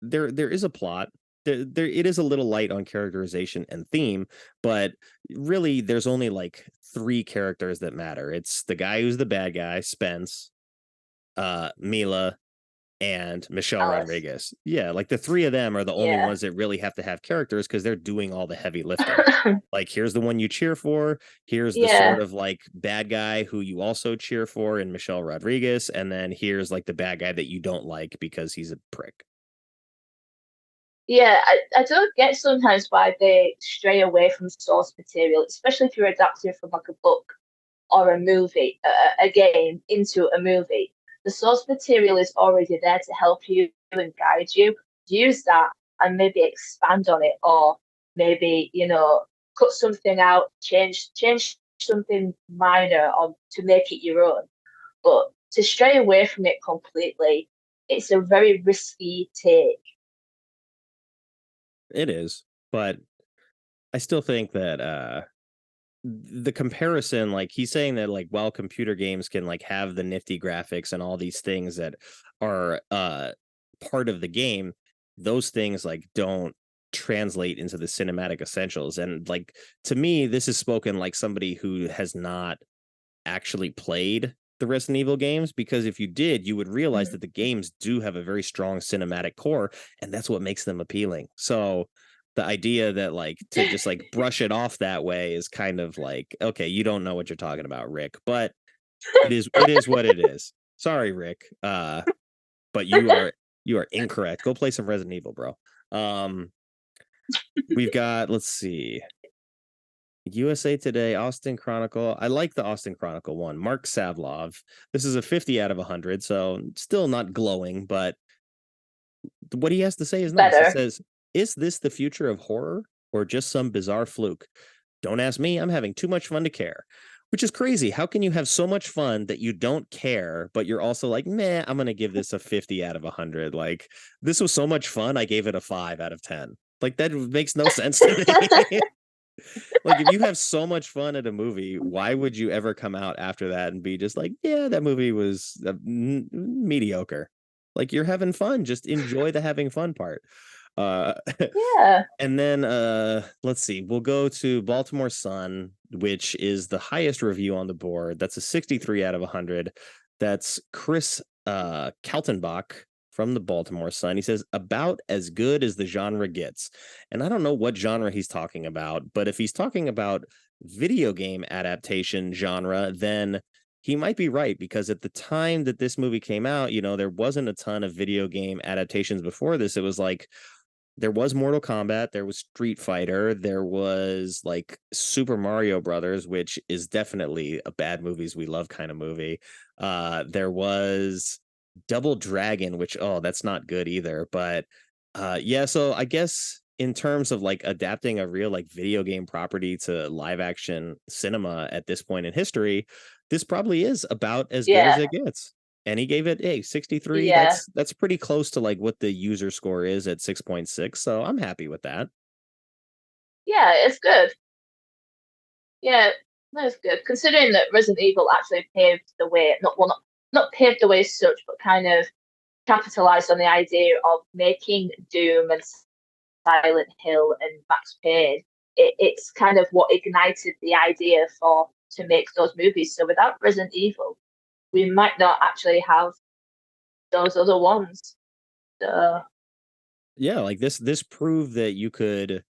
there is a plot. There it is a little light on characterization and theme, but really there's only like three characters that matter. It's the guy who's the bad guy, Spence, Milla, and Michelle Alice. Rodriguez. Yeah, like the three of them are the only Yeah. ones that really have to have characters because they're doing all the heavy lifting. Like, here's the one you cheer for. Here's the sort Yeah. of like bad guy who you also cheer for in Michelle Rodriguez. And then here's like the bad guy that you don't like because he's a prick. Yeah, I don't get sometimes why they stray away from source material, especially if you're adapting from like a book or a movie, a game into a movie. The source material is already there to help you and guide you. Use that and maybe expand on it, or maybe cut something out, change something minor or to make it your own. But to stray away from it completely, it's a very risky take. It is, but I still think that the comparison, like he's saying that like while computer games can like have the nifty graphics and all these things that are part of the game, those things like don't translate into the cinematic essentials. And like to me, this is spoken like somebody who has not actually played the Resident Evil games, because if you did, you would realize that the games do have a very strong cinematic core, and that's what makes them appealing. So the idea that like to just like brush it off that way is kind of like, okay, you don't know what you're talking about, Rick, but it is what it is. Sorry, Rick. But you are incorrect. Go play some Resident Evil, bro. We've got, let's see, USA Today, Austin Chronicle. I like the Austin Chronicle one. Mark Savlov. This is a 50 out of 100, so still not glowing, but what he has to say is nice. Better. It says, "Is this the future of horror or just some bizarre fluke? Don't ask me. I'm having too much fun to care." Which is crazy. How can you have so much fun that you don't care, but you're also like, "Meh, I'm going to give this a 50 out of 100. Like, this was so much fun, I gave it a 5 out of 10." Like, that makes no sense to me. Like, if you have so much fun at a movie, why would you ever come out after that and be just like, yeah, that movie was mediocre? Like, you're having fun, just enjoy the having fun part. uh Yeah. and then let's see, we'll go to Baltimore Sun, which is the highest review on the board. That's a 63 out of 100. That's Chris Kaltenbach from the Baltimore Sun. He says, about as good as the genre gets. And I don't know what genre he's talking about, but if he's talking about video game adaptation genre, then he might be right, because at the time that this movie came out, there wasn't a ton of video game adaptations before this. It was like there was Mortal Kombat, there was Street Fighter, there was like Super Mario Brothers, which is definitely a bad movies we love kind of movie. There was Double Dragon, which, oh, that's not good either. But yeah, so I guess in terms of like adapting a real like video game property to live action cinema at this point in history, this probably is about as good as it gets. And he gave it 63. Yeah. That's pretty close to like what the user score is at 6.6. So I'm happy with that. Yeah, it's good. Yeah, that's good. Considering that Resident Evil actually paved the way, not paved the way as such, but kind of capitalized on the idea of making Doom and Silent Hill and Max Payne. It's kind of what ignited the idea to make those movies. So without Resident Evil, we might not actually have those other ones. Yeah, like this proved that you could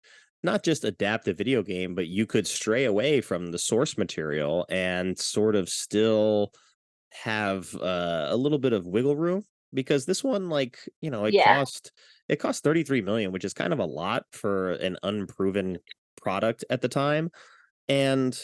not just adapt a video game, but you could stray away from the source material and sort of still have a little bit of wiggle room, because this one, like, it cost 33 million, which is kind of a lot for an unproven product at the time. And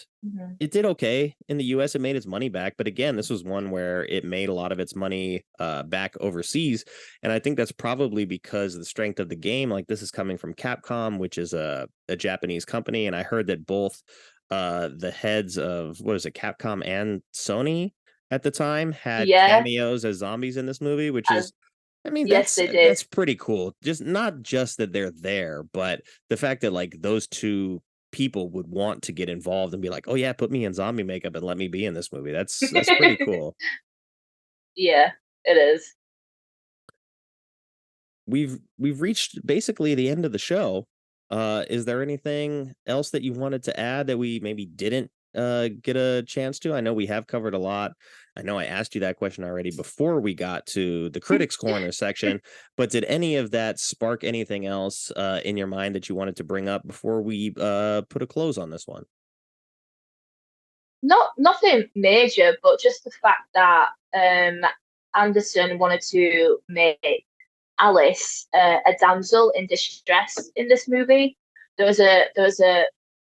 it did okay in the US. It made its money back, but again, this was one where it made a lot of its money back overseas, and I think that's probably because of the strength of the game. Like, this is coming from Capcom, which is a Japanese company, and I heard that both the heads of, what is it, Capcom and Sony at the time had cameos as zombies in this movie, which is I mean, Yes, they did. that's pretty cool. Just not just that they're there, but the fact that like those two people would want to get involved and be like, "Oh yeah, put me in zombie makeup and let me be in this movie." That's pretty cool. Yeah, it is. We've reached basically the end of the show. Is there anything else that you wanted to add that we maybe didn't get a chance to? I know we have covered a lot. I know I asked you that question already before we got to the critics corner section, but did any of that spark anything else in your mind that you wanted to bring up before we put a close on this one? Nothing major, but just the fact that Anderson wanted to make Alice a damsel in distress in this movie. There was a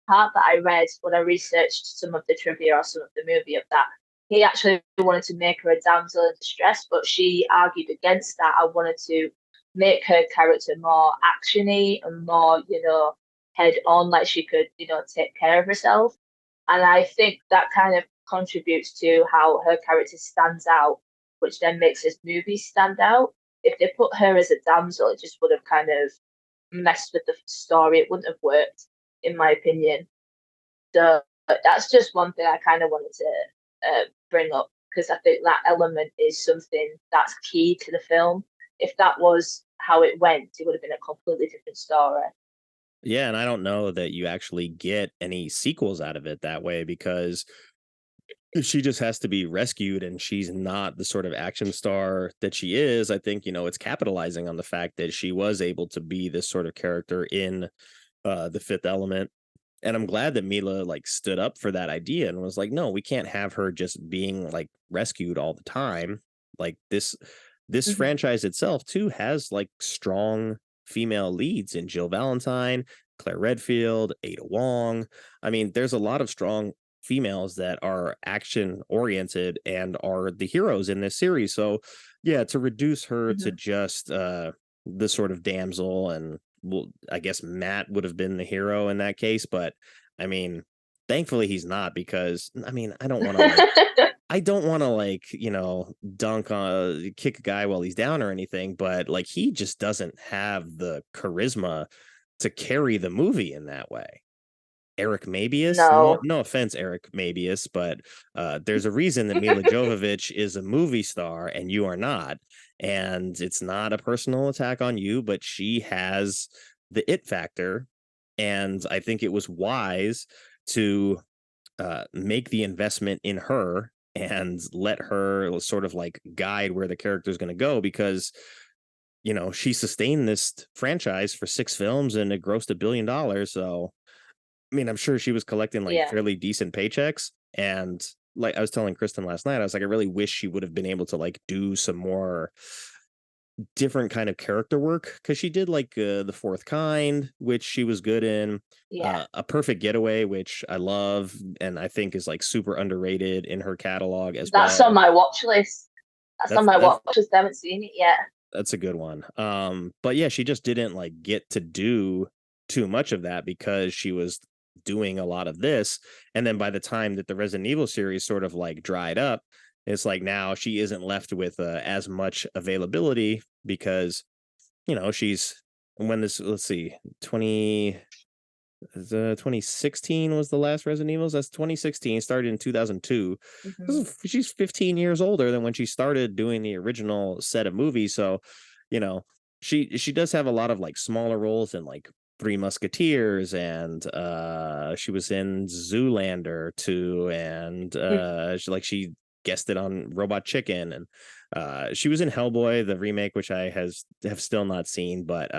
part that I read when I researched some of the trivia or some of the movie of that. He actually wanted to make her a damsel in distress, but she argued against that. I wanted to make her character more actiony and more, head on, like she could, take care of herself. And I think that kind of contributes to how her character stands out, which then makes this movie stand out. If they put her as a damsel, it just would have kind of messed with the story. It wouldn't have worked, in my opinion. So that's just one thing I kind of wanted to bring up because I think that element is something that's key to the film. If that was how it went, it would have been a completely different story. Yeah, and I don't know that you actually get any sequels out of it that way because she just has to be rescued and she's not the sort of action star that she is. I think, it's capitalizing on the fact that she was able to be this sort of character in The Fifth Element. And I'm glad that Milla like stood up for that idea and was like, no, we can't have her just being like rescued all the time. Like this Mm-hmm. franchise itself too has like strong female leads in Jill Valentine, Claire Redfield, Ada Wong. I mean, there's a lot of strong females that are action oriented and are the heroes in this series. So yeah, to reduce her to Mm-hmm. just the sort of damsel, and well, I guess Matt would have been the hero in that case, but I mean, thankfully he's not, because I mean, I don't want to like, dunk on kick a guy while he's down or anything, but like he just doesn't have the charisma to carry the movie in that way. Eric Mabius. No, No. no offense, Eric Mabius, but there's a reason that Mila Jovovich is a movie star and you are not. And it's not a personal attack on you, but she has the it factor. And I think it was wise to make the investment in her and let her sort of like guide where the character is going to go, because she sustained this franchise for 6 films and it grossed $1 billion. So I mean, I'm sure she was collecting like Yeah. fairly decent paychecks. And like I was telling Kristen last night, I was like, I really wish she would have been able to like do some more different kind of character work, because she did like The Fourth Kind, which she was good in. Yeah. A Perfect Getaway, which I love and I think is like super underrated in her catalog as That's well. on my watch list. That's on my watch list. I haven't seen it yet. That's a good one. But yeah, she just didn't like get to do too much of that because she was doing a lot of this. And then by the time that the Resident Evil series sort of like dried up, it's like now she isn't left with as much availability because, she's when this, let's see, 2016 was the last Resident Evil. That's 2016, started in 2002. Mm-hmm. She's 15 years older than when she started doing the original set of movies. So, you know, she does have a lot of like smaller roles in like Three Musketeers, and she was in Zoolander too, and she guested on Robot Chicken, and she was in Hellboy the remake, which I have still not seen, but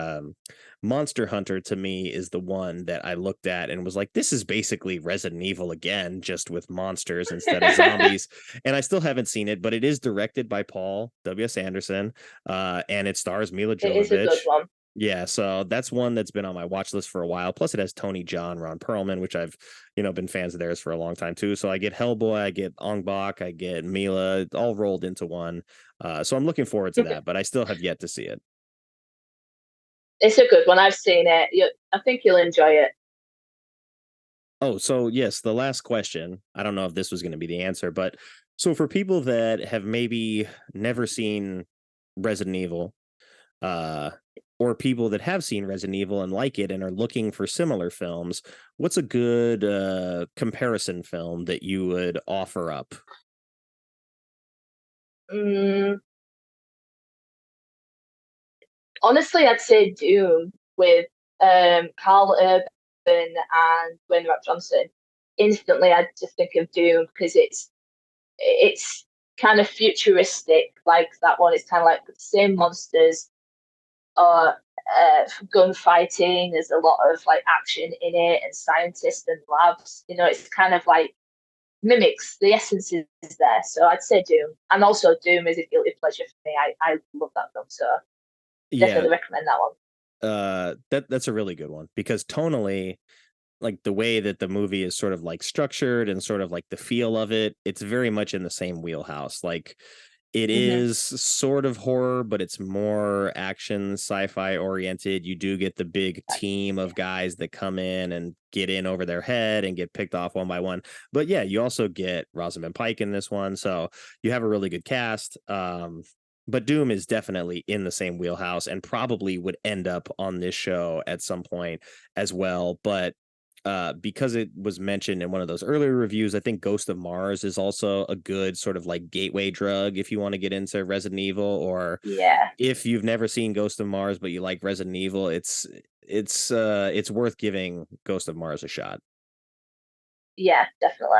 Monster Hunter to me is the one that I looked at and was like, this is basically Resident Evil again, just with monsters instead of zombies. And I still haven't seen it, but it is directed by Paul W.S. Anderson, and it stars Milla It is a good Jovovich. one. Yeah, so that's one that's been on my watch list for a while. Plus, it has Tony Jaa, Ron Perlman, which I've been fans of theirs for a long time too. So I get Hellboy, I get Ong Bak, I get Milla, all rolled into one. So I'm looking forward to that, but I still have yet to see it. It's a good one. I've seen it. I think you'll enjoy it. Oh, so yes, the last question. I don't know if this was going to be the answer, but so for people that have maybe never seen Resident Evil, or people that have seen Resident Evil and like it and are looking for similar films, what's a good comparison film that you would offer up? Honestly, I'd say Doom with Carl Urban and Dwayne The Rock Johnson. Instantly, I'd just think of Doom because it's kind of futuristic, like that one. It's kind of like the same monsters, or gunfighting. There's a lot of like action in it, and scientists and labs. It's kind of like mimics the essence is there. So I'd say Doom, and also Doom is a guilty pleasure for me. I love that film, so definitely recommend that one. That's a really good one because tonally, like the way that the movie is sort of like structured and sort of like the feel of it, it's very much in the same wheelhouse. Like it is sort of horror, but it's more action, sci-fi oriented. You do get the big team of guys that come in and get in over their head and get picked off one by one. But yeah, you also get Rosamund Pike in this one. So you have a really good cast. But Doom is definitely in the same wheelhouse and probably would end up on this show at some point as well. But because it was mentioned in one of those earlier reviews, I think Ghost of Mars is also a good sort of like gateway drug if you want to get into Resident Evil, or if you've never seen Ghost of Mars but you like Resident Evil, it's worth giving Ghost of Mars a shot. Yeah, definitely.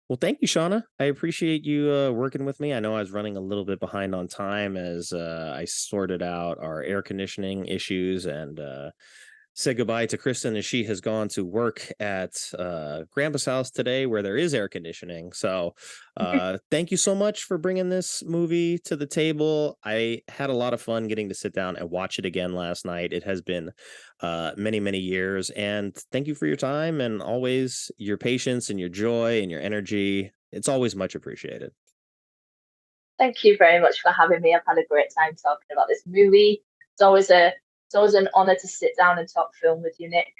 Well, thank you, Shauna. I appreciate you working with me. I know I was running a little bit behind on time as I sorted out our air conditioning issues and said goodbye to Kristen as she has gone to work at Grandpa's house today where there is air conditioning. So thank you so much for bringing this movie to the table. I had a lot of fun getting to sit down and watch it again last night. It has been many, many years. And thank you for your time and always your patience and your joy and your energy. It's always much appreciated. Thank you very much for having me. I've had a great time talking about this movie. It's always an honor to sit down and talk film with you, Nick.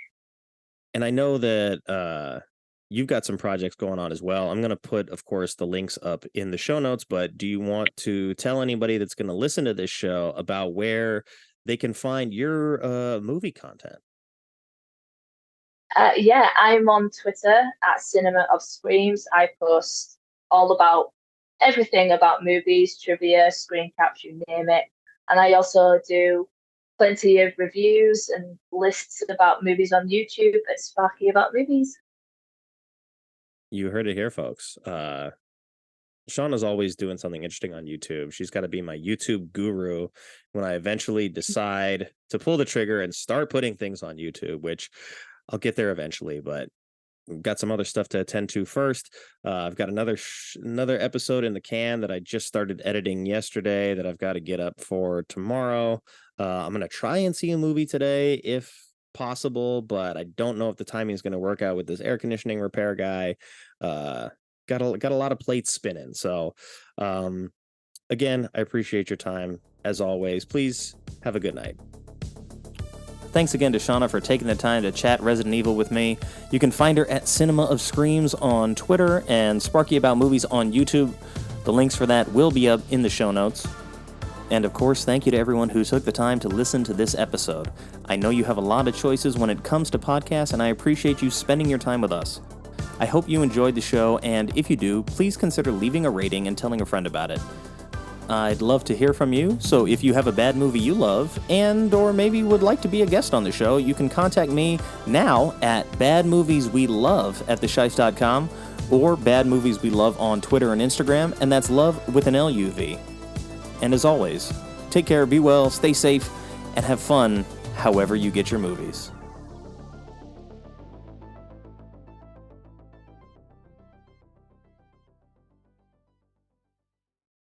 And I know that you've got some projects going on as well. I'm going to put, of course, the links up in the show notes, but do you want to tell anybody that's going to listen to this show about where they can find your movie content? Yeah, I'm on Twitter at Cinema of Screams. I post all about everything about movies, trivia, screen caps, you name it. And I also do plenty of reviews and lists about movies on YouTube at Sparky About Movies. You heard it here, folks. Shauna's always doing something interesting on YouTube. She's got to be my YouTube guru when I eventually decide to pull the trigger and start putting things on YouTube, which I'll get there eventually, but we've got some other stuff to attend to first. I've got another episode in the can that I just started editing yesterday that I've got to get up for tomorrow. I'm going to try and see a movie today if possible, but I don't know if the timing is going to work out with this air conditioning repair guy. Got a lot of plates spinning. So again, I appreciate your time as always. Please have a good night. Thanks again to Shauna for taking the time to chat Resident Evil with me. You can find her at Cinema of Screams on Twitter and Sparky About Movies on YouTube. The links for that will be up in the show notes. And of course, thank you to everyone who took the time to listen to this episode. I know you have a lot of choices when it comes to podcasts, and I appreciate you spending your time with us. I hope you enjoyed the show, and if you do, please consider leaving a rating and telling a friend about it. I'd love to hear from you, so if you have a bad movie you love, and or maybe would like to be a guest on the show, you can contact me now at badmovieswelove@theshice.com or badmovieswelove on Twitter and Instagram, and that's love with an LUV. And as always, take care, be well, stay safe, and have fun however you get your movies.